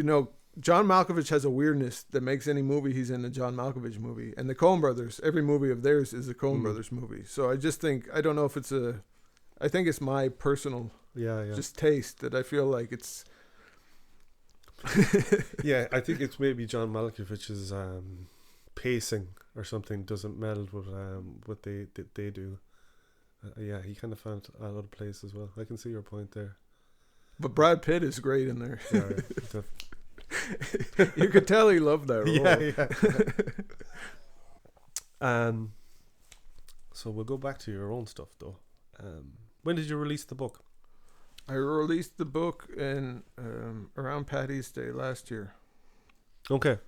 Speaker 3: John Malkovich has a weirdness that makes any movie he's in a John Malkovich movie. And the Coen brothers, every movie of theirs is a Coen brothers movie. So I just think, I don't know if it's a I think it's my personal just taste that I feel like it's.
Speaker 2: Yeah, I think it's maybe John Malkovich's pacing or something doesn't meld with what they do. Yeah, he kind of found a lot of place as well. I can see your point there.
Speaker 3: But Brad Pitt is great in there.
Speaker 2: Yeah,
Speaker 3: You could tell he loved that role.
Speaker 2: Yeah. So we'll go back to your own stuff though. When did you release the book?
Speaker 3: I released the book in around Paddy's Day last year.
Speaker 2: Okay.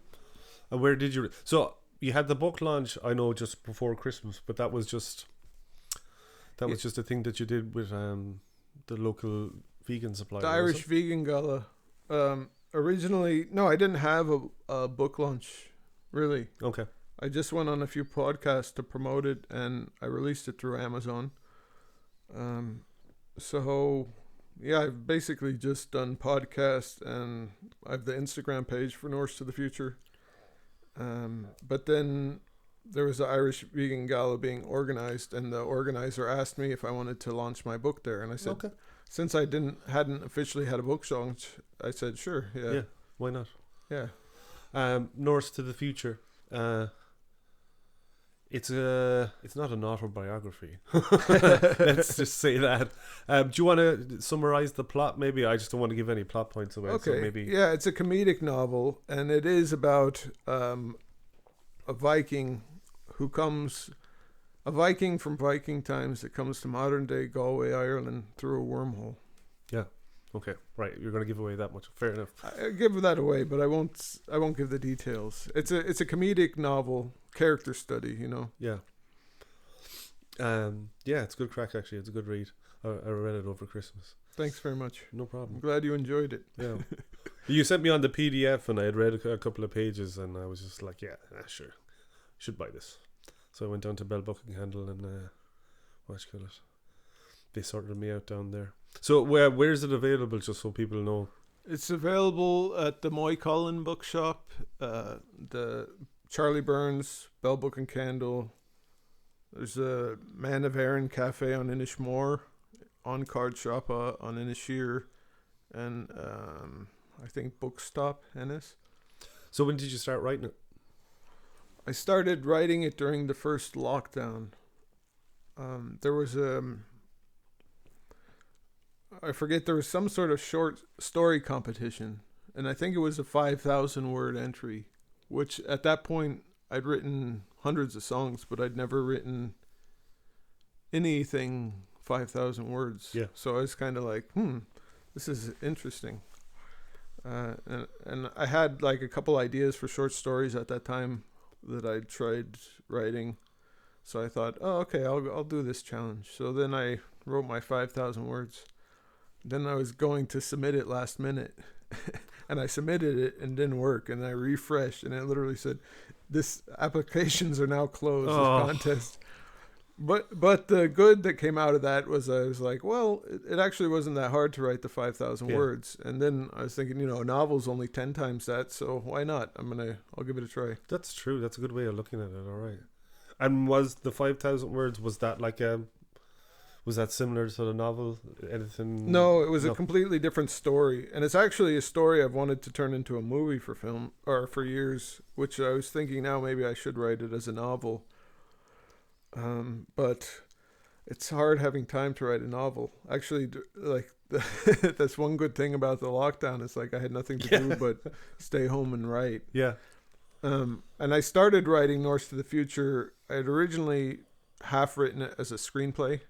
Speaker 2: And where did you? So you had the book launch, I know, just before Christmas, but that was just a thing that you did with the local vegan supplier.
Speaker 3: The Irish Vegan Gala. Originally, no, I didn't have a book launch, really.
Speaker 2: Okay.
Speaker 3: I just went on a few podcasts to promote it, and I released it through Amazon. So, yeah, I've basically just done podcasts, and I have the Instagram page for Norse to the Future. But then there was the Irish Vegan Gala being organized, and the organizer asked me if I wanted to launch my book there, and I said,
Speaker 2: okay.
Speaker 3: Since I hadn't officially had a book launch, I said, sure, yeah.
Speaker 2: Yeah, why not?
Speaker 3: Yeah.
Speaker 2: Norse to the Future. It's not an autobiography. Let's just say that. Do you want to summarize the plot? Maybe I just don't want to give any plot points away.
Speaker 3: Okay.
Speaker 2: So maybe.
Speaker 3: Yeah, it's a comedic novel, and it is about a Viking a Viking from Viking times that comes to modern day Galway, Ireland through a wormhole.
Speaker 2: Yeah. Okay. Right. You're going to give away that much. Fair enough.
Speaker 3: I give that away, but I won't give the details. It's a comedic novel, character study, you know.
Speaker 2: Yeah. Yeah, it's good crack actually. It's a good read. I read it over Christmas.
Speaker 3: Thanks very much.
Speaker 2: No
Speaker 3: I'm
Speaker 2: problem.
Speaker 3: glad you enjoyed it.
Speaker 2: Yeah. You sent me on the PDF and I had read a couple of pages and I was just like, yeah, sure. Should buy this. So I went down to Bell Buckinghandle and what you call it? They sorted me out down there. So where is it available, just so people know?
Speaker 3: It's available at the Moy Collin bookshop, the Charlie Burns, Bell Book and Candle. There's a Man of Erin Cafe on Inishmore, On Card Shop on Inisheer, and I think Bookstop Ennis.
Speaker 2: So when did you start writing it?
Speaker 3: I started writing it during the first lockdown. There was I forget, there was some sort of short story competition, and I think it was a 5,000 word entry, which at that point I'd written hundreds of songs, but I'd never written anything 5,000 words.
Speaker 2: Yeah.
Speaker 3: So I was kind of like, this is interesting. And I had like a couple ideas for short stories at that time that I tried writing. So I thought, oh, okay, I'll do this challenge. So then I wrote my 5,000 words. Then I was going to submit it last minute, and I submitted it and didn't work. And I refreshed, and it literally said, "This applications are now closed. This contest." But the good that came out of that was I was like, well, it actually wasn't that hard to write the 5,000 words. And then I was thinking, a novel's only 10 times that, so why not? I'll give it a try.
Speaker 2: That's true. That's a good way of looking at it. All right. And was the 5,000 words, was that like was that similar to the novel? Anything?
Speaker 3: No, it was a completely different story. And it's actually a story I've wanted to turn into a movie for years, which I was thinking now maybe I should write it as a novel. But it's hard having time to write a novel. Actually, that's one good thing about the lockdown. It's like I had nothing to do but stay home and write.
Speaker 2: Yeah.
Speaker 3: And I started writing Norse to the Future. I had originally half written it as a screenplay.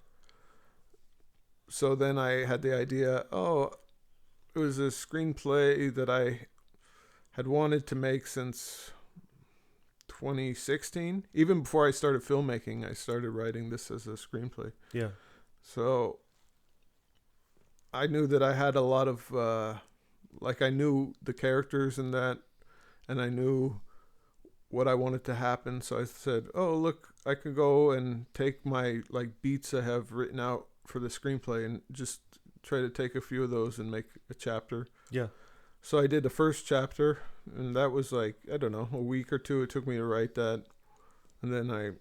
Speaker 3: So then I had the idea, it was a screenplay that I had wanted to make since 2016. Even before I started filmmaking, I started writing this as a screenplay.
Speaker 2: Yeah.
Speaker 3: So I knew that I had a lot of, I knew the characters in that, and I knew what I wanted to happen. So I said, look, I could go and take my beats I have written out for the screenplay and just try to take a few of those and make a chapter.
Speaker 2: Yeah.
Speaker 3: So I did the first chapter, and that was a week or two it took me to write that. And then I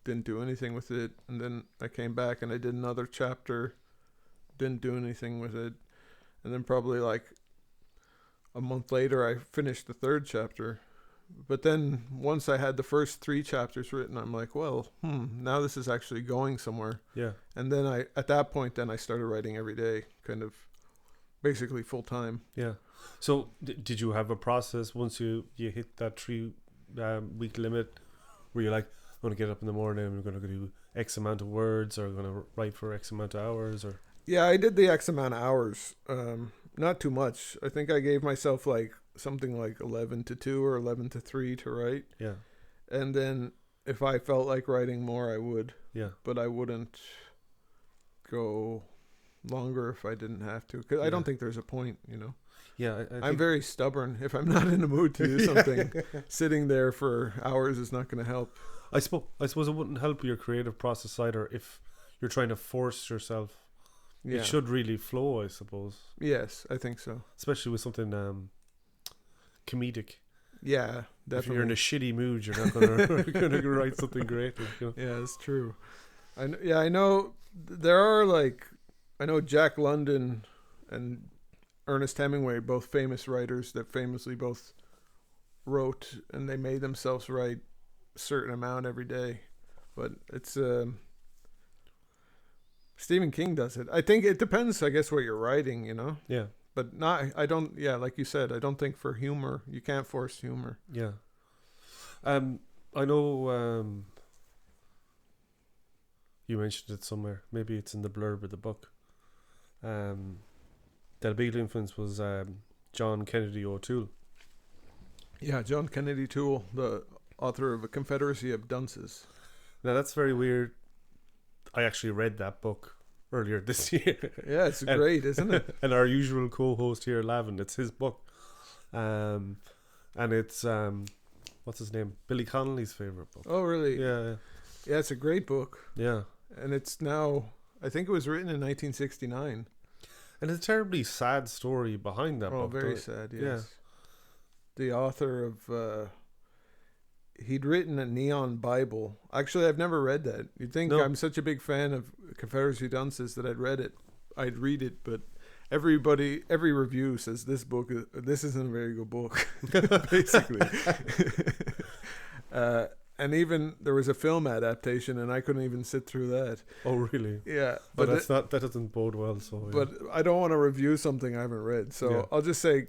Speaker 3: didn't do anything with it, and then I came back and I did another chapter, didn't do anything with it, and then probably like a month later I finished the third chapter. But then once I had the first 3 chapters written, I'm like, well, now this is actually going somewhere.
Speaker 2: Yeah.
Speaker 3: And then at that point, then I started writing every day, kind of basically full time.
Speaker 2: Yeah. So did you have a process once you hit that 3 week limit where you're like, I'm going to get up in the morning, I'm going to do X amount of words, or I'm going to write for X amount of hours? Or
Speaker 3: Yeah, I did the X amount of hours. Not too much. I think I gave myself like something like 11 to 2 or 11 to 3 to write.
Speaker 2: Yeah.
Speaker 3: And then if I felt like writing more, I would.
Speaker 2: Yeah.
Speaker 3: But I wouldn't go longer if I didn't have to. Because I don't think there's a point, you know.
Speaker 2: Yeah.
Speaker 3: I'm very stubborn. If I'm not in the mood to do something, sitting there for hours is not going to help.
Speaker 2: I suppose it wouldn't help your creative process either if you're trying to force yourself.
Speaker 3: Yeah.
Speaker 2: It should really flow, I suppose.
Speaker 3: Yes, I think so.
Speaker 2: Especially with something comedic.
Speaker 3: Yeah, definitely.
Speaker 2: If you're in a shitty mood, you're not going to write something great. You know?
Speaker 3: Yeah, it's true. I know there are I know Jack London and Ernest Hemingway, both famous writers that famously both wrote, and they made themselves write a certain amount every day. But it's Stephen King does it. I think it depends, I guess, what you're writing, you know?
Speaker 2: Yeah.
Speaker 3: But like you said, I don't think for humor, you can't force humor.
Speaker 2: Yeah. I know you mentioned it somewhere. Maybe it's in the blurb of the book. That a big influence was John Kennedy O'Toole.
Speaker 3: Yeah, John Kennedy O'Toole, the author of A Confederacy of Dunces.
Speaker 2: Now that's very weird. I actually read that book earlier this year.
Speaker 3: Yeah, it's great, isn't it?
Speaker 2: And our usual co-host here, Lavin, it's his book. And it's what's his name? Billy Connolly's favorite book.
Speaker 3: Oh, really?
Speaker 2: Yeah.
Speaker 3: Yeah, it's a great book.
Speaker 2: Yeah.
Speaker 3: And it's now, I think it was written in 1969.
Speaker 2: And it's a terribly sad story behind that book.
Speaker 3: Oh, very sad, yes.
Speaker 2: Yeah.
Speaker 3: The author of, he'd written a Neon Bible. Actually, I've never read that. You'd think I'm such a big fan of Confederacy of Dunces that I'd read it. I'd read it, but every review says this isn't a very good book, basically. And even there was a film adaptation, and I couldn't even sit through that.
Speaker 2: Oh, really?
Speaker 3: Yeah,
Speaker 2: but that doesn't bode well. So, yeah.
Speaker 3: But I don't want to review something I haven't read, so
Speaker 2: yeah.
Speaker 3: I'll just say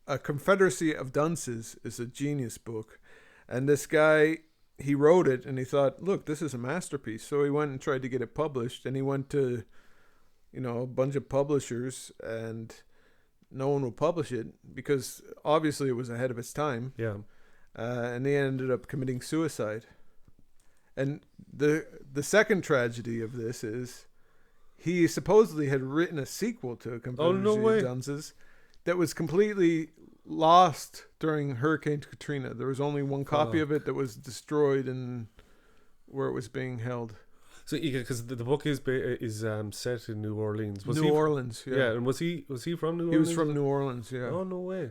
Speaker 3: A Confederacy of Dunces is a genius book, and this guy, he wrote it, and he thought, look, this is a masterpiece. So he went and tried to get it published, and he went to, a bunch of publishers, and no one would publish it because obviously it was ahead of its time.
Speaker 2: Yeah.
Speaker 3: And he ended up committing suicide. And the second tragedy of this is he supposedly had written a sequel to A Confederacy of Dunces that was completely lost during Hurricane Katrina. There was only one copy of it that was destroyed in where it was being held.
Speaker 2: So, because the book is set in New Orleans.
Speaker 3: New Orleans, yeah.
Speaker 2: Yeah, and was he from New Orleans?
Speaker 3: He was from New Orleans, yeah.
Speaker 2: Oh, no way.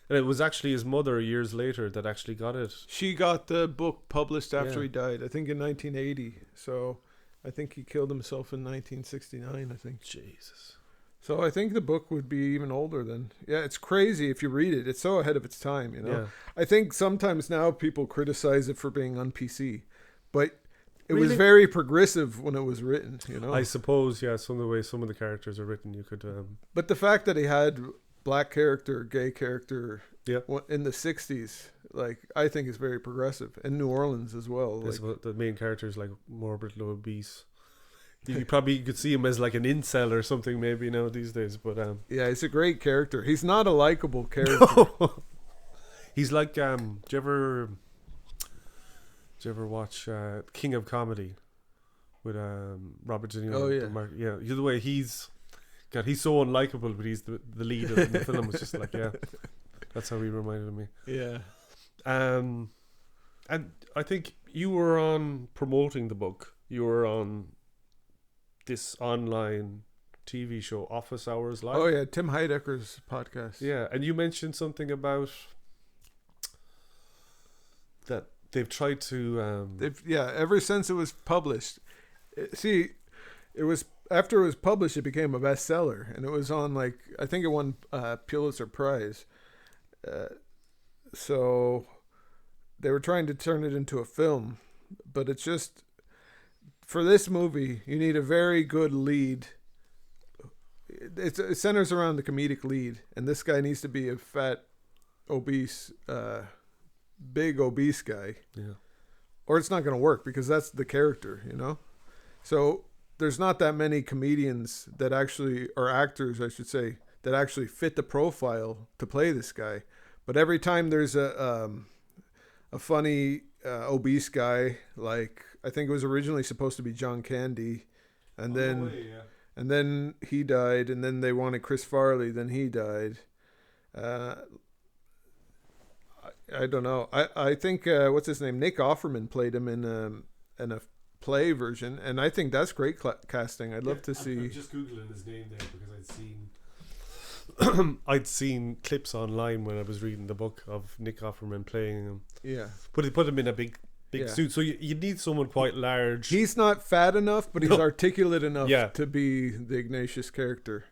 Speaker 2: And it was actually his mother years later that actually got it.
Speaker 3: She got the book published after he died, I think in 1980. So I think he killed himself in 1969, I think.
Speaker 2: Jesus.
Speaker 3: So I think the book would be even older than... Yeah, it's crazy if you read it. It's so ahead of its time, Yeah. I think sometimes now people criticize it for being un-PC. But it was very progressive when it was written,
Speaker 2: I suppose, yeah, some of the way some of the characters are written, you could...
Speaker 3: But the fact that he had... black character, gay character, in the 60s, I think is very progressive. In New Orleans as well.
Speaker 2: The main character is morbidly obese. You probably could see him as an incel or something maybe now these days, but
Speaker 3: yeah, he's a great character. He's not a likable character.
Speaker 2: No. He's like do you ever watch King of Comedy with Robert De Niro?
Speaker 3: Oh yeah.
Speaker 2: The way he's so unlikable, but he's the lead of the film. It's just that's how he reminded me.
Speaker 3: Yeah.
Speaker 2: And I think you were on promoting the book. You were on this online TV show, Office Hours Live.
Speaker 3: Oh yeah, Tim Heidecker's podcast.
Speaker 2: Yeah, and you mentioned something about that they've tried to.
Speaker 3: Ever since it was published. It was after it was published, it became a bestseller, and it was on I think it won Pulitzer Prize. So they were trying to turn it into a film, but it's just for this movie you need a very good lead. It centers around the comedic lead, and this guy needs to be a fat, obese, big obese guy.
Speaker 2: Yeah.
Speaker 3: Or it's not going to work because that's the character, So there's not that many comedians that actually, or actors, I should say, that actually fit the profile to play this guy. But every time there's a funny obese guy, like I think it was originally supposed to be John Candy, and and then he died, and then they wanted Chris Farley, then he died. I don't know. I think what's his name? Nick Offerman played him in a play version, and I think that's great casting. I'd love to see.
Speaker 2: I'm just googling his name there because I'd seen clips online when I was reading the book of Nick Offerman playing him.
Speaker 3: Yeah,
Speaker 2: but he put him in a big suit, so you need someone quite large.
Speaker 3: He's not fat enough, but he's articulate enough to be the Ignatius character.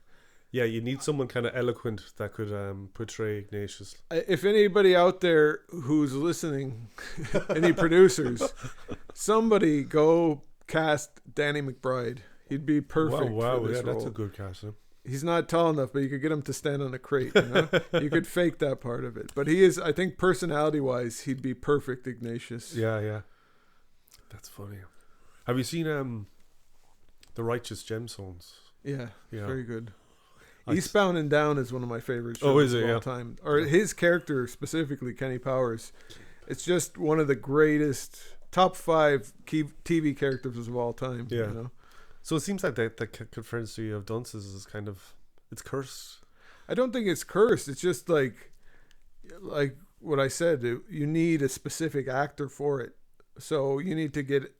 Speaker 2: Yeah, you need someone kind of eloquent that could portray Ignatius.
Speaker 3: If anybody out there who's listening, any producers, somebody go cast Danny McBride. He'd be perfect.
Speaker 2: Wow,
Speaker 3: for this role.
Speaker 2: That's a good cast. Huh?
Speaker 3: He's not tall enough, but you could get him to stand on a crate. You could fake that part of it. But he is, I think, personality-wise, he'd be perfect Ignatius.
Speaker 2: Yeah. That's funny. Have you seen The Righteous Gemstones?
Speaker 3: Yeah, very good. Eastbound and Down is one of my favorite shows of all time. Or his character specifically, Kenny Powers. It's just one of the greatest top 5 TV characters of all time.
Speaker 2: Yeah. So it seems like the Confederacy of Dunces is kind of, it's cursed.
Speaker 3: I don't think it's cursed. It's just like what I said. You need a specific actor for it. So you need to get,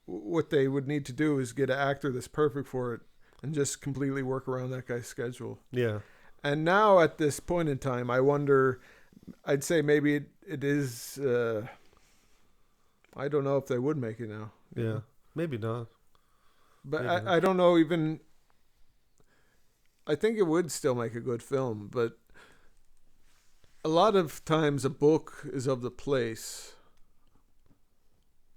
Speaker 3: what they would need to do is get an actor that's perfect for it. And just completely work around that guy's schedule.
Speaker 2: Yeah.
Speaker 3: And now at this point in time, I wonder, I'd say maybe it is, I don't know if they would make it now.
Speaker 2: Yeah. Maybe not.
Speaker 3: But I don't know even, I think it would still make a good film, but a lot of times a book is of the place.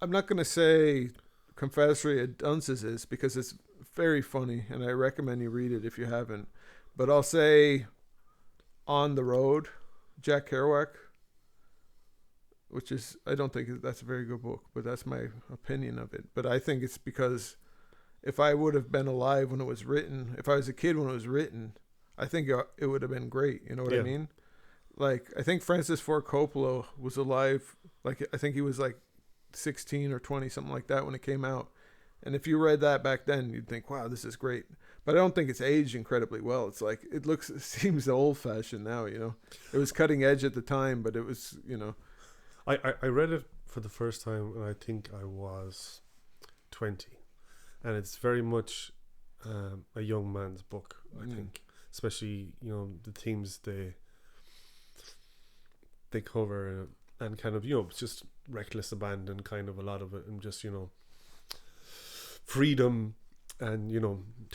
Speaker 3: I'm not going to say Confederacy of Dunces is because it's very funny, and I recommend you read it if you haven't. But I'll say On the Road, Jack Kerouac, which is, I don't think that's a very good book, but that's my opinion of it. But I think it's because if I would have been alive when it was written, if I was a kid when it was written, I think it would have been great. You know what I mean? Like, I think Francis Ford Coppola was alive, like, I think he was like 16 or 20, something like that when it came out. And if you read that back then, you'd think, wow, this is great. But I don't think it's aged incredibly well. It's like, it seems old-fashioned now, It was cutting edge at the time, but it was,
Speaker 2: I read it for the first time when I think I was 20. And it's very much a young man's book, I think. Especially, the themes they cover and kind of, it's just reckless abandon, kind of a lot of it. And just, freedom, and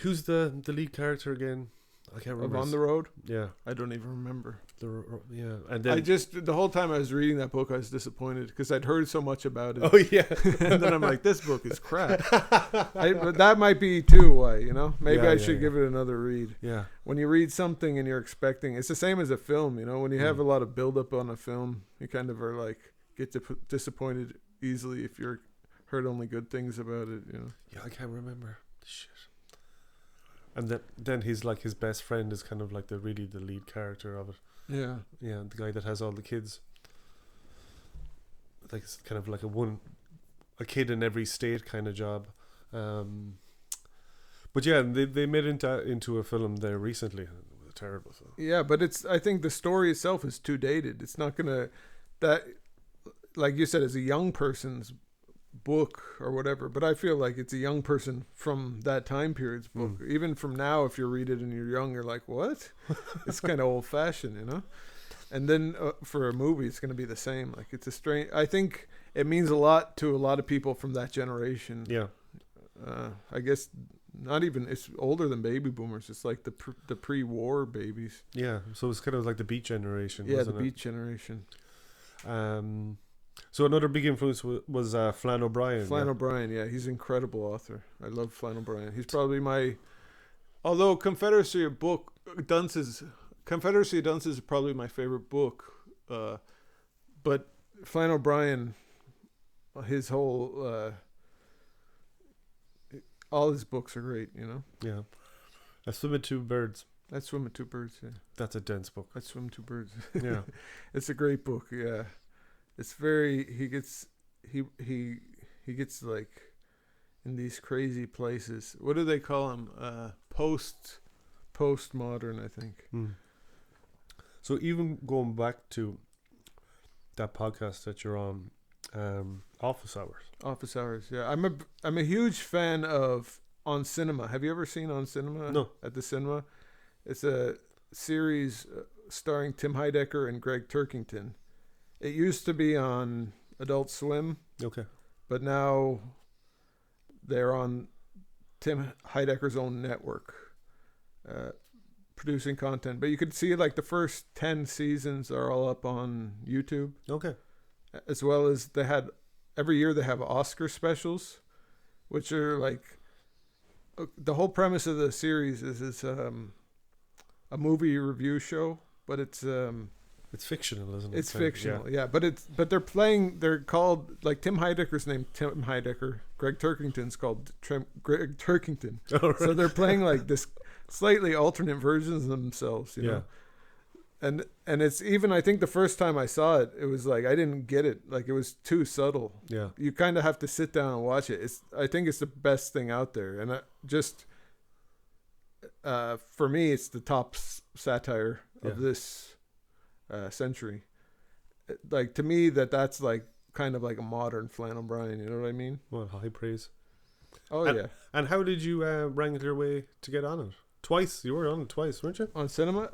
Speaker 2: who's the lead character again? I can't remember.
Speaker 3: On the Road?
Speaker 2: Yeah,
Speaker 3: I don't even remember.
Speaker 2: And then
Speaker 3: the whole time I was reading that book, I was disappointed because I'd heard so much about it.
Speaker 2: Oh yeah,
Speaker 3: and then I'm like, this book is crap. But that might be too why, Maybe I should give it another read.
Speaker 2: Yeah,
Speaker 3: when you read something and you're expecting, it's the same as a film. When you have a lot of build up on a film, you kind of are like get disappointed easily if you're heard only good things about it.
Speaker 2: Yeah, I can't remember. Shit. And then his best friend is kind of like the lead character of it.
Speaker 3: Yeah.
Speaker 2: Yeah, the guy that has all the kids. Like it's kind of like a kid in every state kind of job. But yeah, they made it into a film there recently. It was a terrible film.
Speaker 3: Yeah, but I think the story itself is too dated. It's not gonna, that, like you said, it's a young person's book or whatever, but I feel like it's a young person from that time period's book. Even from now, if you read it and you're young, you're like, what? It's kind of old fashioned, And then for a movie, it's going to be the same. Like it's a strange. I think it means a lot to a lot of people from that generation.
Speaker 2: Yeah.
Speaker 3: I guess not even. It's older than baby boomers. It's like the pre-war babies.
Speaker 2: Yeah. So it's kind of like the Beat generation.
Speaker 3: Yeah,
Speaker 2: wasn't
Speaker 3: the Beat generation.
Speaker 2: So another big influence was Flann O'Brien.
Speaker 3: Flann O'Brien, yeah, he's an incredible author. I love Flann O'Brien. He's probably my, although Confederacy of Dunces is probably my favorite book, but Flann O'Brien, his whole, all his books are great, you know.
Speaker 2: Yeah, I Swim with Two Birds.
Speaker 3: I Swim with Two Birds. Yeah,
Speaker 2: that's a dense book.
Speaker 3: I Swim with Two Birds.
Speaker 2: Yeah,
Speaker 3: it's a great book. Yeah. It's very he gets like in these crazy places. What do they call them? Postmodern, I think.
Speaker 2: So even going back to that podcast that you're on, Office Hours.
Speaker 3: Office Hours, yeah. I'm a huge fan of On Cinema. Have you ever seen On Cinema?
Speaker 2: No.
Speaker 3: At the cinema, it's a series starring Tim Heidecker and Greg Turkington. It used to be on Adult Swim.
Speaker 2: Okay.
Speaker 3: But now they're on Tim Heidecker's own network, producing content. But you could see like the first 10 seasons are all up on YouTube.
Speaker 2: Okay.
Speaker 3: As well as every year they have Oscar specials, which are like, the whole premise of the series is it's a movie review show, but it's
Speaker 2: fictional, isn't it?
Speaker 3: It's fictional, yeah. But they're called, like, Tim Heidecker's named Tim Heidecker. Greg Turkington's called Greg Turkington. Oh, right. So they're playing like this slightly alternate versions of themselves, you know. And it's even, I think the first time I saw it, it was like I didn't get it. Like it was too subtle. Yeah. You kind of have to sit down and watch it. I think it's the best thing out there. And for me, it's the top satire of this century. Like to me, that's like kind of like a modern Flann O'Brien. You know what I mean?
Speaker 2: Well, high praise.
Speaker 3: Oh yeah.
Speaker 2: And how did you wrangle your way to get on it? Twice. You were on it twice, weren't you?
Speaker 3: On cinema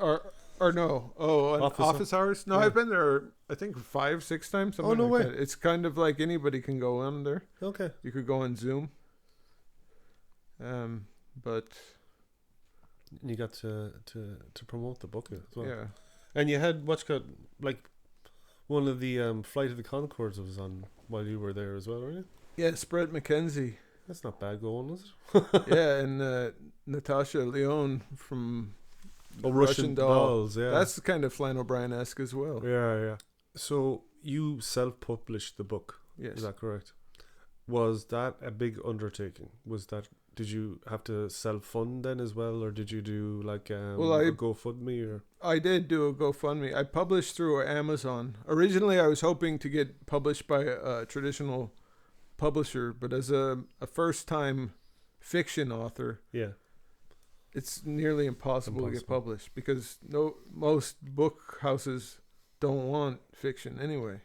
Speaker 3: or no? Oh, on office hours. No, yeah. I've been there. I think 5-6 times.
Speaker 2: Oh no way!
Speaker 3: That. It's kind of like anybody can go on there.
Speaker 2: Okay.
Speaker 3: You could go on Zoom. But
Speaker 2: you got to promote the book as well.
Speaker 3: Yeah.
Speaker 2: And you had like one of the Flight of the Conchords was on while you were there as well, right?
Speaker 3: Yeah, Brett McKenzie.
Speaker 2: That's not bad going, is it?
Speaker 3: Yeah, and Natasha Lyonne from
Speaker 2: Russian Dolls. Yeah,
Speaker 3: that's kind of Flann O'Brien-esque as well.
Speaker 2: Yeah. So you self-published the book.
Speaker 3: Yes.
Speaker 2: Is that correct? Was that a big undertaking? Did you have to self-fund then as well, or did you do like a GoFundMe? Or
Speaker 3: I did do a GoFundMe. I published through Amazon. Originally, I was hoping to get published by a traditional publisher, but as a first-time fiction author, it's nearly impossible to get published because most book houses don't want fiction anyway.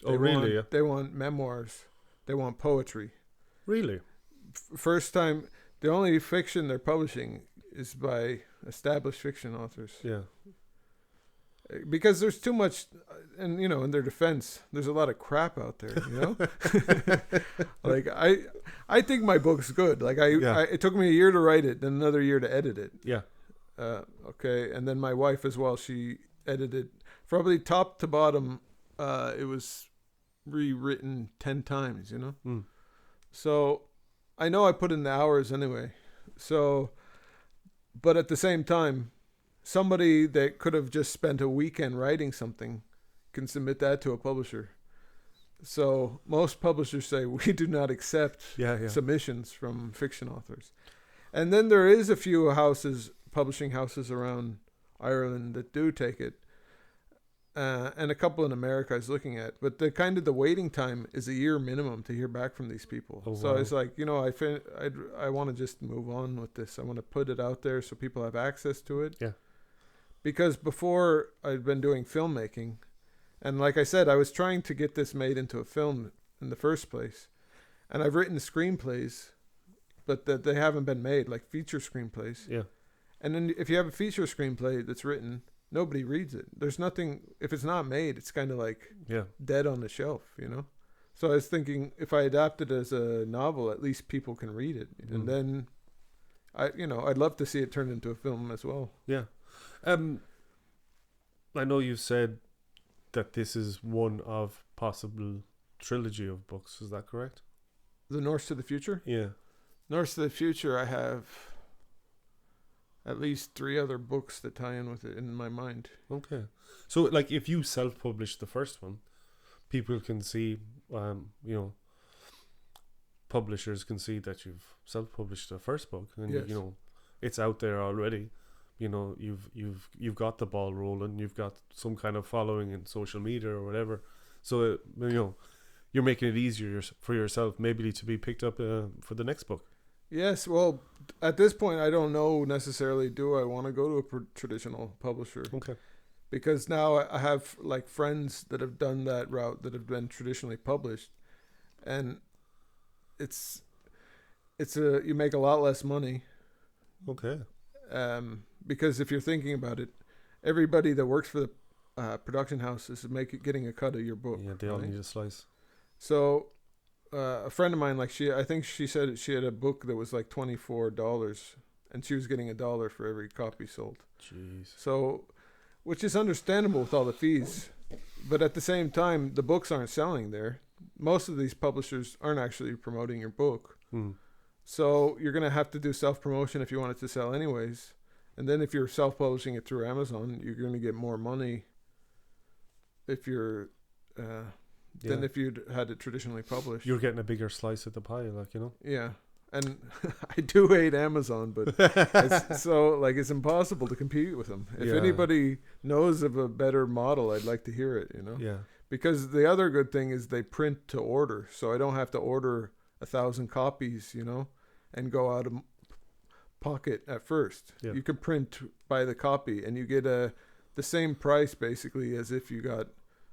Speaker 3: They want memoirs. They want poetry.
Speaker 2: Really?
Speaker 3: First time, the only fiction they're publishing is by established fiction authors.
Speaker 2: Yeah.
Speaker 3: Because there's too much, and in their defense, there's a lot of crap out there, Like I think my book's good. Like it took me a year to write it, then another year to edit it.
Speaker 2: Yeah.
Speaker 3: Okay, and then my wife as well. She edited probably top to bottom. It was rewritten 10 times. So I know I put in the hours anyway. So, but at the same time, somebody that could have just spent a weekend writing something can submit that to a publisher. So most publishers say we do not accept submissions from fiction authors. And then there is a few publishing houses around Ireland that do take it. And a couple in America I was looking at. But the waiting time is a year minimum to hear back from these people. Oh, so wow. It's like, I want to just move on with this. I want to put it out there so people have access to it.
Speaker 2: Yeah.
Speaker 3: Because before I'd been doing filmmaking, and like I said, I was trying to get this made into a film in the first place. And I've written screenplays, but that they haven't been made, like feature screenplays.
Speaker 2: Yeah.
Speaker 3: And then if you have a feature screenplay that's written, nobody reads it. There's nothing. If it's not made, it's kind of like dead on the shelf, you know. So I was thinking, if I adapt it as a novel, at least people can read it, and then I'd love to see it turned into a film as well.
Speaker 2: Yeah. I know you said that this is one of possible trilogy of books. Is that correct?
Speaker 3: The Norse to the Future?
Speaker 2: Yeah.
Speaker 3: Norse to the Future, I have at least 3 other books that tie in with it in my mind.
Speaker 2: Okay. So, like, if you self-publish the first one, people can see, publishers can see that you've self-published the first book, and
Speaker 3: Yes.
Speaker 2: it's out there already. You've got the ball rolling. You've got some kind of following in social media or whatever. So you're making it easier for yourself, maybe, to be picked up for the next book.
Speaker 3: Yes, well, at this point, I don't know necessarily, do I want to go to a traditional publisher?
Speaker 2: Okay.
Speaker 3: Because now I have like friends that have done that route, that have been traditionally published, and you make a lot less money.
Speaker 2: Okay.
Speaker 3: Because if you're thinking about it, everybody that works for the production house is getting a cut of your book.
Speaker 2: Yeah, they all need a slice.
Speaker 3: So a friend of mine, I think she said she had a book that was like $24, and she was getting $1 for every copy sold.
Speaker 2: Jeez.
Speaker 3: So, which is understandable with all the fees, but at the same time, the books aren't selling there. Most of these publishers aren't actually promoting your book. So you're going to have to do self-promotion if you want it to sell anyways. And then if you're self-publishing it through Amazon, you're going to get more money if you're than if you'd had it traditionally published.
Speaker 2: You're getting a bigger slice of the pie,
Speaker 3: Yeah. And I do hate Amazon, but it's impossible to compete with them. If anybody knows of a better model, I'd like to hear it,
Speaker 2: Yeah.
Speaker 3: Because the other good thing is they print to order, so I don't have to order 1,000 copies, and go out of pocket at first.
Speaker 2: Yeah.
Speaker 3: You can print by the copy, and you get the same price basically as if you got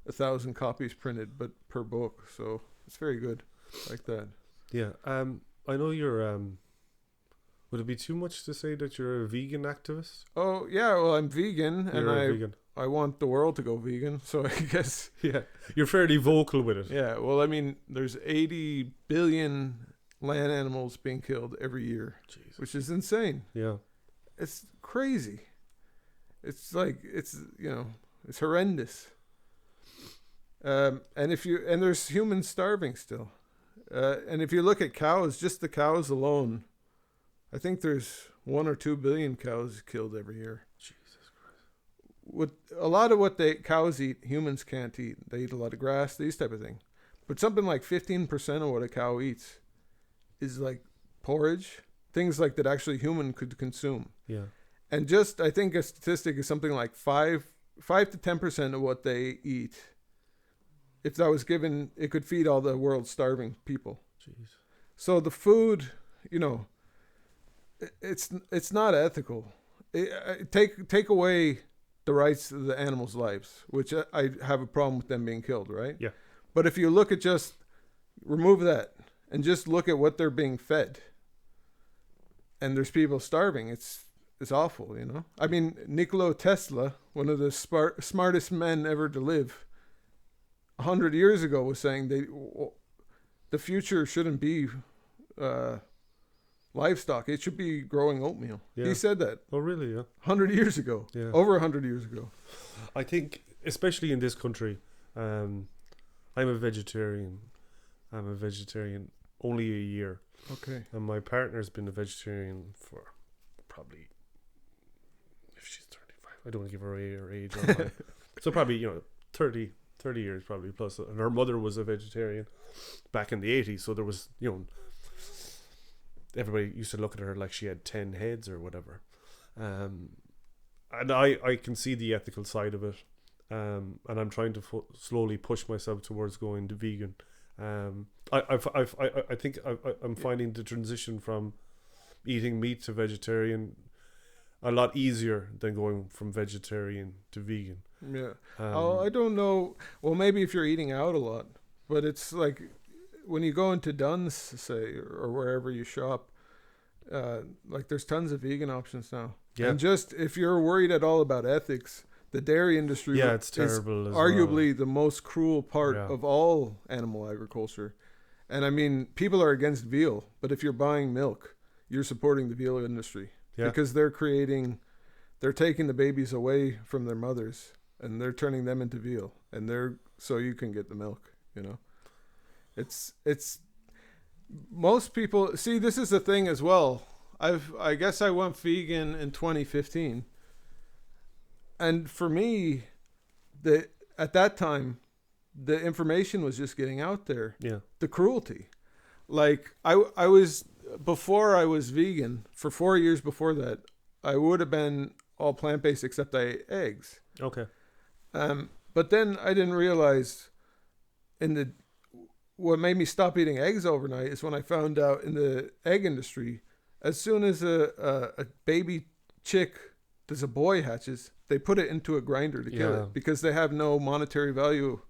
Speaker 3: 1,000 copies printed, but per book. So it's very good, like that.
Speaker 2: Yeah. I know you're. Would it be too much to say that you're a vegan activist?
Speaker 3: Oh yeah, well I'm vegan,
Speaker 2: You're a vegan.
Speaker 3: I want the world to go vegan, so I guess.
Speaker 2: Yeah, you're fairly vocal with it.
Speaker 3: Yeah, well, I mean, there's 80 billion land animals being killed every year,
Speaker 2: Jesus.
Speaker 3: which is insane.
Speaker 2: Yeah,
Speaker 3: it's crazy. It's like it's horrendous. And there's humans starving still. And if you look at cows, just the cows alone, I think there's 1 or 2 billion cows killed every year.
Speaker 2: Jesus Christ.
Speaker 3: With a lot of what cows eat, humans can't eat. They eat a lot of grass, these type of thing. But something like 15% of what a cow eats is like porridge, things like that actually human could consume.
Speaker 2: Yeah.
Speaker 3: And just, I think a statistic is something like 5 to 10% of what they eat. If that was given, it could feed all the world's starving people.
Speaker 2: Jeez.
Speaker 3: So the food, it's not ethical. Take away the rights of the animals' lives, which I have a problem with them being killed, right?
Speaker 2: Yeah.
Speaker 3: But if you look at remove that and just look at what they're being fed, and there's people starving, it's awful, I mean, Nikola Tesla, one of the smartest men ever to live, 100 years ago was saying the future shouldn't be livestock. It should be growing oatmeal. Yeah. He said that.
Speaker 2: Oh, really? Yeah.
Speaker 3: 100 years ago.
Speaker 2: Yeah.
Speaker 3: Over 100 years ago.
Speaker 2: I think, especially in this country, I'm a vegetarian. I'm a vegetarian only a year.
Speaker 3: Okay.
Speaker 2: And my partner's been a vegetarian for probably, if she's 35, I don't want to give her her age. So probably, 30 years probably plus. And her mother was a vegetarian back in the 80s. So there was, everybody used to look at her like she had 10 heads or whatever. And I can see the ethical side of it. And I'm trying to slowly push myself towards going to vegan. I think I'm finding the transition from eating meat to vegetarian a lot easier than going from vegetarian to vegan.
Speaker 3: Yeah. I don't know. Well, maybe if you're eating out a lot, but it's like when you go into Dunn's, say, or wherever you shop, like there's tons of vegan options now.
Speaker 2: Yeah.
Speaker 3: And just if you're worried at all about ethics, the dairy industry.
Speaker 2: Yeah, it's terrible.
Speaker 3: Is arguably the most cruel part
Speaker 2: Yeah.
Speaker 3: of all animal agriculture. And I mean, people are against veal, but if you're buying milk, you're supporting the veal industry because they're taking the babies away from their mothers and they're turning them into veal, and so you can get the milk. You know, it's most people see this is the thing as well. I guess I went vegan in 2015, and for me, at that time, the information was just getting out there.
Speaker 2: Yeah.
Speaker 3: The cruelty. Like I was, before I was vegan, for 4 years before that, I would have been all plant-based except I ate eggs.
Speaker 2: Okay.
Speaker 3: But then I didn't realize what made me stop eating eggs overnight is when I found out in the egg industry, as soon as a baby chick, there's a boy hatches, they put it into a grinder to kill it because they have no monetary value.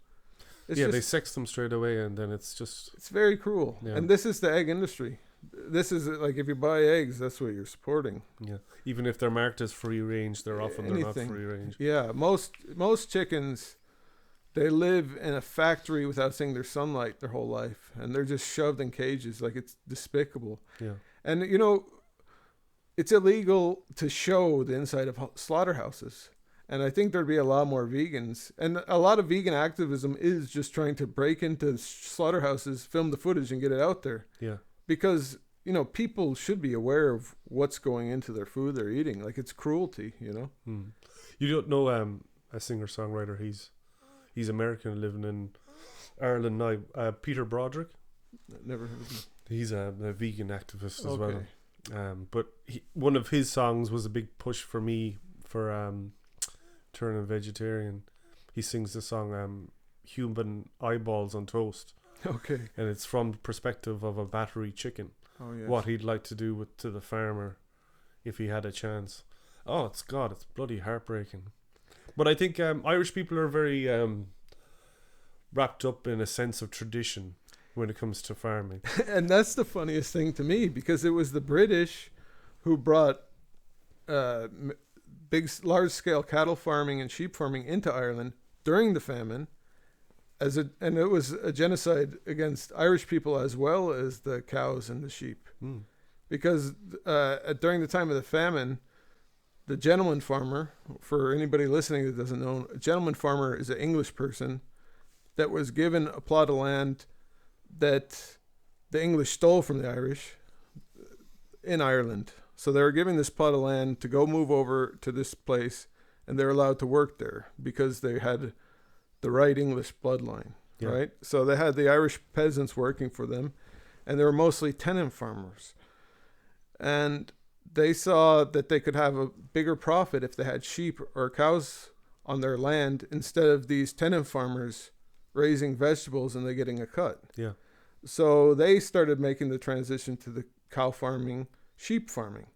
Speaker 2: They sex them straight away, and then it's
Speaker 3: very cruel.
Speaker 2: Yeah.
Speaker 3: And this is the egg industry. This is like, if you buy eggs, that's what you're supporting.
Speaker 2: Yeah. Even if they're marked as free range, they're not free range.
Speaker 3: Yeah. Most chickens, they live in a factory without seeing their sunlight their whole life, and they're just shoved in cages. Like, it's despicable.
Speaker 2: Yeah.
Speaker 3: And you know, it's illegal to show the inside of slaughterhouses. And I think there'd be a lot more vegans. And a lot of vegan activism is just trying to break into slaughterhouses, film the footage, and get it out there.
Speaker 2: Yeah.
Speaker 3: Because, you know, people should be aware of what's going into their food they're eating. Like, it's cruelty, you know?
Speaker 2: You don't know a singer-songwriter. He's American, living in Ireland now. Peter Broderick.
Speaker 3: Never heard of him.
Speaker 2: He's a vegan activist as well. But one of his songs was a big push for me for turning vegetarian. He sings the song Human Eyeballs on Toast.
Speaker 3: Okay.
Speaker 2: And it's from the perspective of a battery chicken.
Speaker 3: Oh, yes.
Speaker 2: What he'd like to do to the farmer if he had a chance. Oh, it's bloody heartbreaking. But I think Irish people are very wrapped up in a sense of tradition when it comes to farming.
Speaker 3: And that's the funniest thing to me, because it was the British who brought large-scale cattle farming and sheep farming into Ireland during the famine, and it was a genocide against Irish people as well as the cows and the sheep. Because during the time of the famine, the gentleman farmer, for anybody listening that doesn't know, a gentleman farmer is an English person that was given a plot of land that the English stole from the Irish in Ireland. So they were given this plot of land to go move over to this place, and they're allowed to work there because they had the right English bloodline, right? So they had the Irish peasants working for them, and they were mostly tenant farmers. And they saw that they could have a bigger profit if they had sheep or cows on their land instead of these tenant farmers raising vegetables and they're getting a cut.
Speaker 2: Yeah.
Speaker 3: So they started making the transition to the cow farming, sheep farming.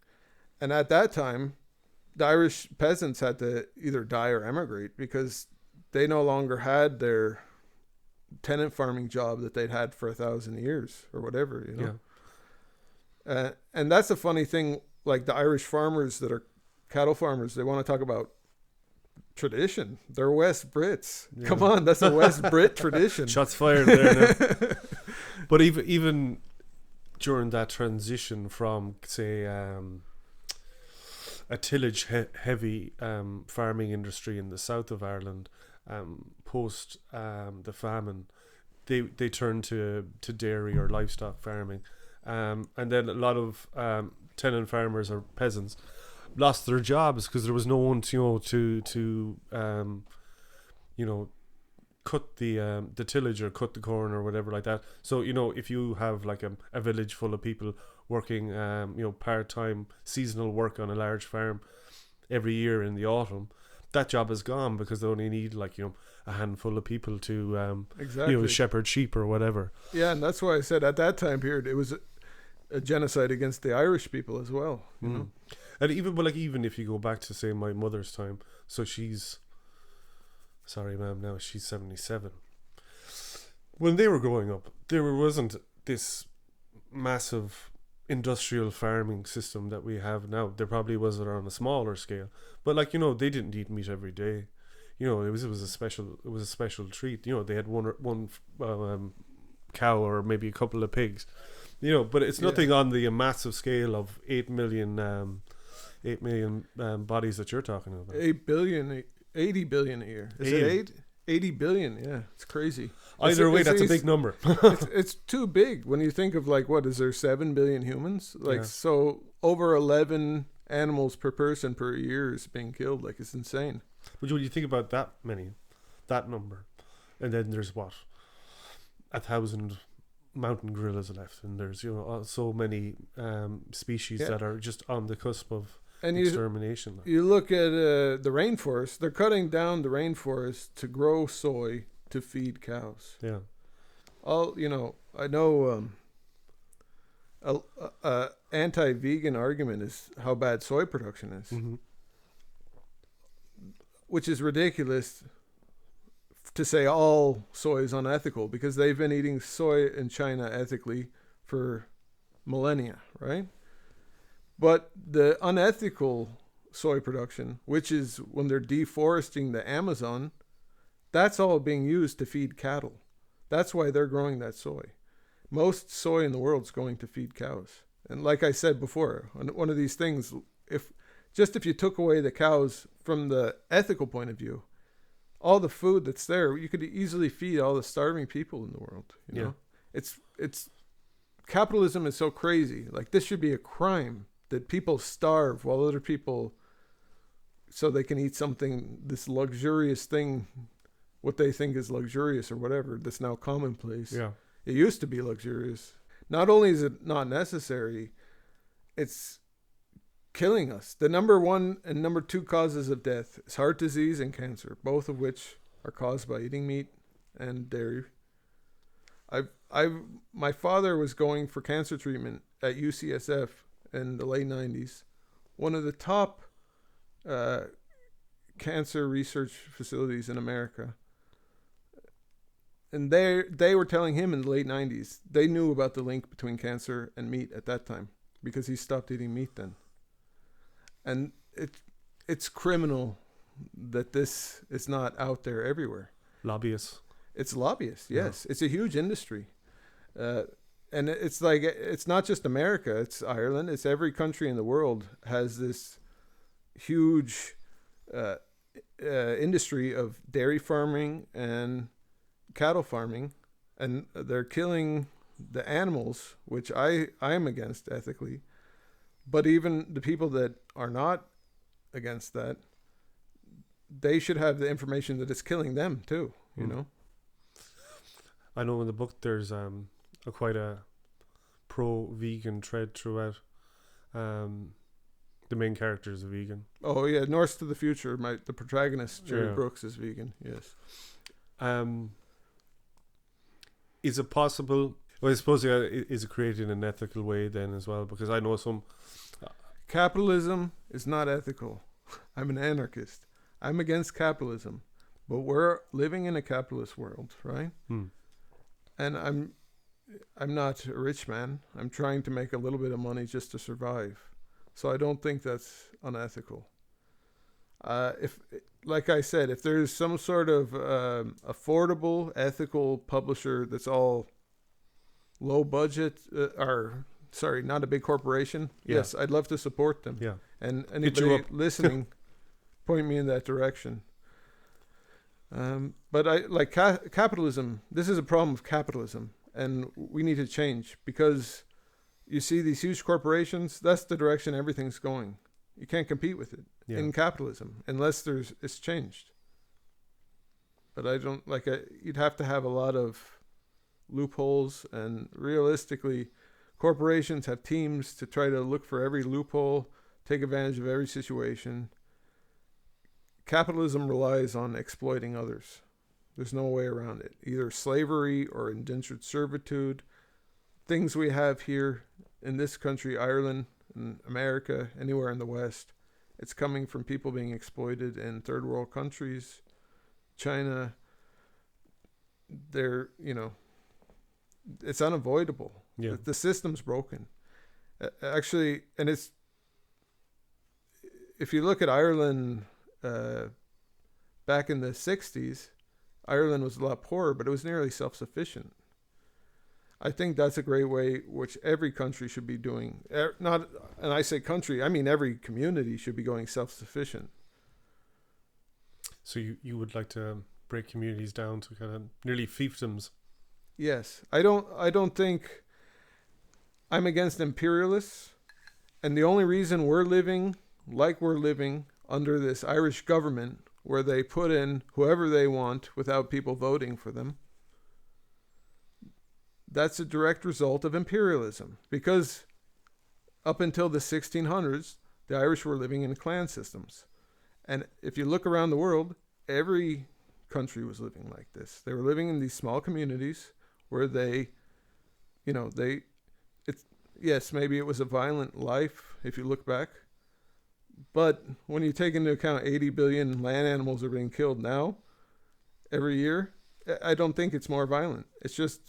Speaker 3: And at that time, the Irish peasants had to either die or emigrate because they no longer had their tenant farming job that they'd had for 1,000 years or whatever, you know? Yeah. And that's the funny thing, like the Irish farmers that are cattle farmers, they want to talk about tradition. They're West Brits. Yeah. Come on, that's a West Brit tradition.
Speaker 2: Shots fired there now. But even during that transition from, say, a tillage heavy farming industry in the south of Ireland, post the famine, they turned to dairy or livestock farming, and then a lot of tenant farmers or peasants lost their jobs because there was no one to cut the tillage or cut the corn or whatever like that. So if you have like a village full of people working part-time seasonal work on a large farm every year in the autumn, that job is gone because they only need a handful of people to shepherd sheep or whatever.
Speaker 3: Yeah, and that's why I said at that time period it was a genocide against the Irish people as well. You know?
Speaker 2: And even if you go back to, say, my mother's time, so she's 77. When they were growing up, there wasn't this massive industrial farming system that we have now. There probably was it on a smaller scale, but they didn't eat meat every day. you know, it was a special treat. You know, they had one cow or maybe a couple of pigs, you know, but it's nothing on the massive scale of 8 million bodies that you're talking about.
Speaker 3: 8 billion, 80 billion a year. Is it 8? 80 billion, yeah, it's crazy.
Speaker 2: Either way, that's a big number.
Speaker 3: It's too big when you think of like, what is there, 7 billion humans? Like, so over 11 animals per person per year is being killed. Like, it's insane.
Speaker 2: But when you think about that number, and then there's 1,000 mountain gorillas left, and there's, you know, so many species that are just on the cusp of extermination.
Speaker 3: You look at the rainforest; they're cutting down the rainforest to grow soy to feed cows.
Speaker 2: Yeah.
Speaker 3: You know, I know anti-vegan argument is how bad soy production is, which is ridiculous to say all soy is unethical, because they've been eating soy in China ethically for millennia, right? But the unethical soy production, which is when they're deforesting the Amazon, that's all being used to feed cattle. That's why they're growing that soy. Most soy in the world is going to feed cows. And like I said before, one of these things, if you took away the cows from the ethical point of view, all the food that's there, you could easily feed all the starving people in the world. You know, it's capitalism is so crazy. Like, this should be a crime that people starve while other people, so they can eat something, this luxurious thing, what they think is luxurious or whatever, that's now commonplace.
Speaker 2: Yeah,
Speaker 3: it used to be luxurious. Not only is it not necessary, it's killing us. The number 1 and number 2 causes of death is heart disease and cancer, both of which are caused by eating meat and dairy. My father was going for cancer treatment at UCSF in the late 90s, one of the top cancer research facilities in America. And they were telling him in the late 90s, they knew about the link between cancer and meat at that time, because he stopped eating meat then. And it's criminal that this is not out there everywhere.
Speaker 2: Lobbyists.
Speaker 3: It's lobbyists, yes. Yeah. It's a huge industry. And it's like, it's not just America, it's Ireland, it's every country in the world has this huge industry of dairy farming and cattle farming, and they're killing the animals, which I am against ethically. But even the people that are not against that, they should have the information that it's killing them too, you know?
Speaker 2: I know in the book there's quite a pro-vegan thread throughout. The main character is a vegan.
Speaker 3: Oh yeah, Norse to the Future. The protagonist, Jerry Brooks, is vegan. Yes.
Speaker 2: Is it possible? Well, I suppose is it created in an ethical way then as well? Because I know some.
Speaker 3: Capitalism is not ethical. I'm an anarchist. I'm against capitalism, but we're living in a capitalist world, right? And I'm not a rich man. I'm trying to make a little bit of money just to survive. So I don't think that's unethical. If, like I said, if there's some sort of affordable, ethical publisher that's all low budget, not a big corporation, yes, I'd love to support them.
Speaker 2: Yeah.
Speaker 3: And anybody listening, point me in that direction. But I like capitalism. This is a problem of capitalism, and we need to change, because you see these huge corporations, that's the direction everything's going. You can't compete with it in capitalism unless it's changed. But I don't you'd have to have a lot of loopholes, and realistically, corporations have teams to try to look for every loophole, take advantage of every situation. Capitalism relies on exploiting others. There's no way around it. Either slavery or indentured servitude. Things we have here in this country, Ireland, in America, anywhere in the West, it's coming from people being exploited in third world countries, China. It's unavoidable.
Speaker 2: Yeah.
Speaker 3: The system's broken. Actually, and if you look at Ireland back in the 60s, Ireland was a lot poorer, but it was nearly self-sufficient. I think that's a great way which every country should be doing. And I say country, I mean every community should be going self-sufficient.
Speaker 2: So you would like to break communities down to kind of nearly fiefdoms?
Speaker 3: Yes. I don't think I'm against imperialists. And the only reason we're living like we're living under this Irish government where they put in whoever they want without people voting for them, that's a direct result of imperialism. Because up until the 1600s, the Irish were living in clan systems. And if you look around the world, every country was living like this. They were living in these small communities where yes, maybe it was a violent life if you look back. But when you take into account 80 billion land animals are being killed now, every year, I don't think it's more violent. It's just,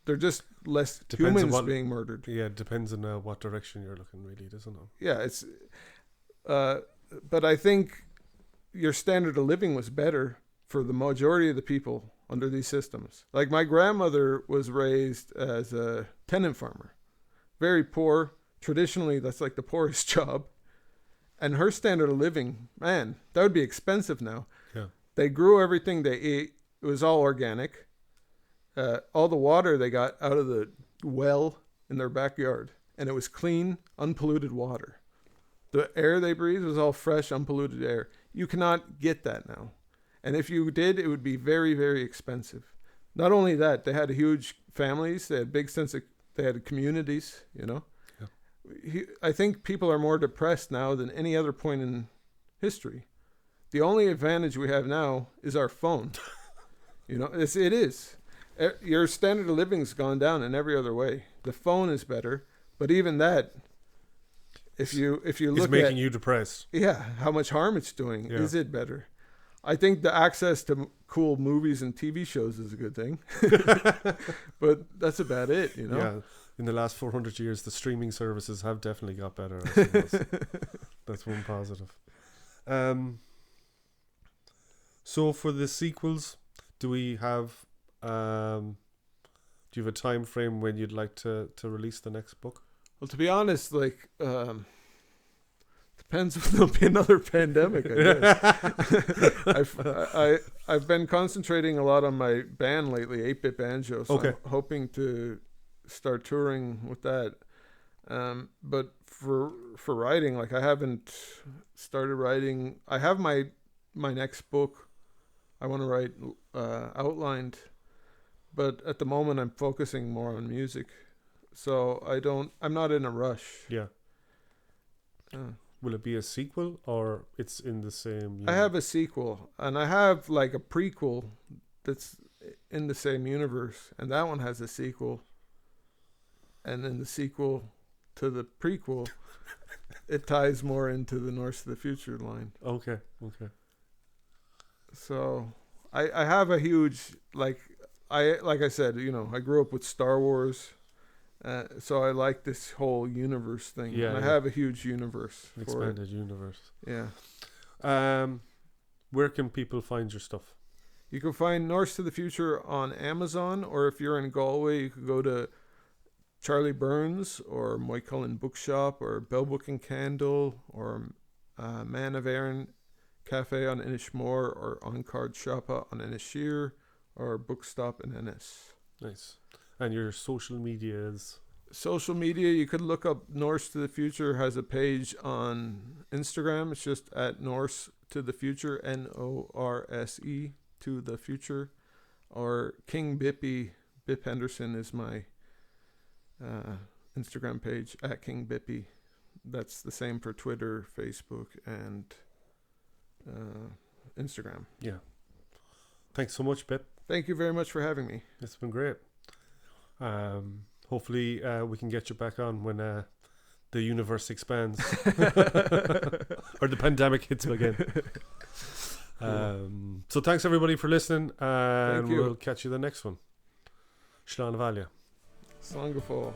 Speaker 3: they're just less humans being murdered.
Speaker 2: Yeah, it depends on what direction you're looking, really, doesn't it?
Speaker 3: Yeah, it's, but I think your standard of living was better for the majority of the people under these systems. Like my grandmother was raised as a tenant farmer. Very poor. Traditionally, that's like the poorest job. And her standard of living, man, that would be expensive now.
Speaker 2: Yeah.
Speaker 3: They grew everything they ate. It was all organic. All the water they got out of the well in their backyard. And it was clean, unpolluted water. The air they breathed was all fresh, unpolluted air. You cannot get that now. And if you did, it would be very, very expensive. Not only that, they had huge families. They had they had communities, Yeah. I think people are more depressed now than any other point in history. The only advantage we have now is our phone. It is. Your standard of living's gone down in every other way. The phone is better, but even that, if you look at,
Speaker 2: it's making you depressed.
Speaker 3: Yeah, how much harm it's doing. Yeah. Is it better? I think the access to cool movies and TV shows is a good thing, but that's about it.
Speaker 2: Yeah. In the last 400 years, the streaming services have definitely got better. I suppose. That's one positive. So for the sequels, do we have? Do you have a time frame when you'd like to release the next book?
Speaker 3: Well, to be honest, depends if there'll be another pandemic. I guess. I've been concentrating a lot on my band lately, 8-Bit Banjo. So okay. I'm hoping to start touring with that. But for writing, I haven't started writing. I have my next book I want to write outlined, but at the moment I'm focusing more on music. So I'm not in a rush.
Speaker 2: Yeah. Will it be a sequel or it's in the same?
Speaker 3: I have a sequel and I have a prequel that's in the same universe, and that one has a sequel. And then the sequel to the prequel, it ties more into the Norse of the Future line.
Speaker 2: Okay.
Speaker 3: So I have a huge, like I said, I grew up with Star Wars. So I like this whole universe thing. Yeah, and I have a huge universe.
Speaker 2: Expanded universe.
Speaker 3: Yeah.
Speaker 2: Where can people find your stuff?
Speaker 3: You can find Norse to the Future on Amazon, or if you're in Galway, you could go to Charlie Burns or Moycullen Bookshop or Bell Book and Candle or Man of Erin Cafe on Inishmore or Encard Shoppa on Inisheer or Bookstop in Ennis.
Speaker 2: Nice. And your social media is?
Speaker 3: Social media, you could look up Norse to the Future has a page on Instagram. It's just at Norse to the Future, Norse to the Future. Or King Bippy, Bip Henderson is my Instagram page, at King Bippy. That's the same for Twitter, Facebook, and Instagram.
Speaker 2: Yeah. Thanks so much, Bip.
Speaker 3: Thank you very much for having me.
Speaker 2: It's been great. Hopefully we can get you back on when the universe expands or the pandemic hits again. So thanks everybody for listening, and we'll catch you the next one. Slán Bhaile.
Speaker 3: Slán go fóill.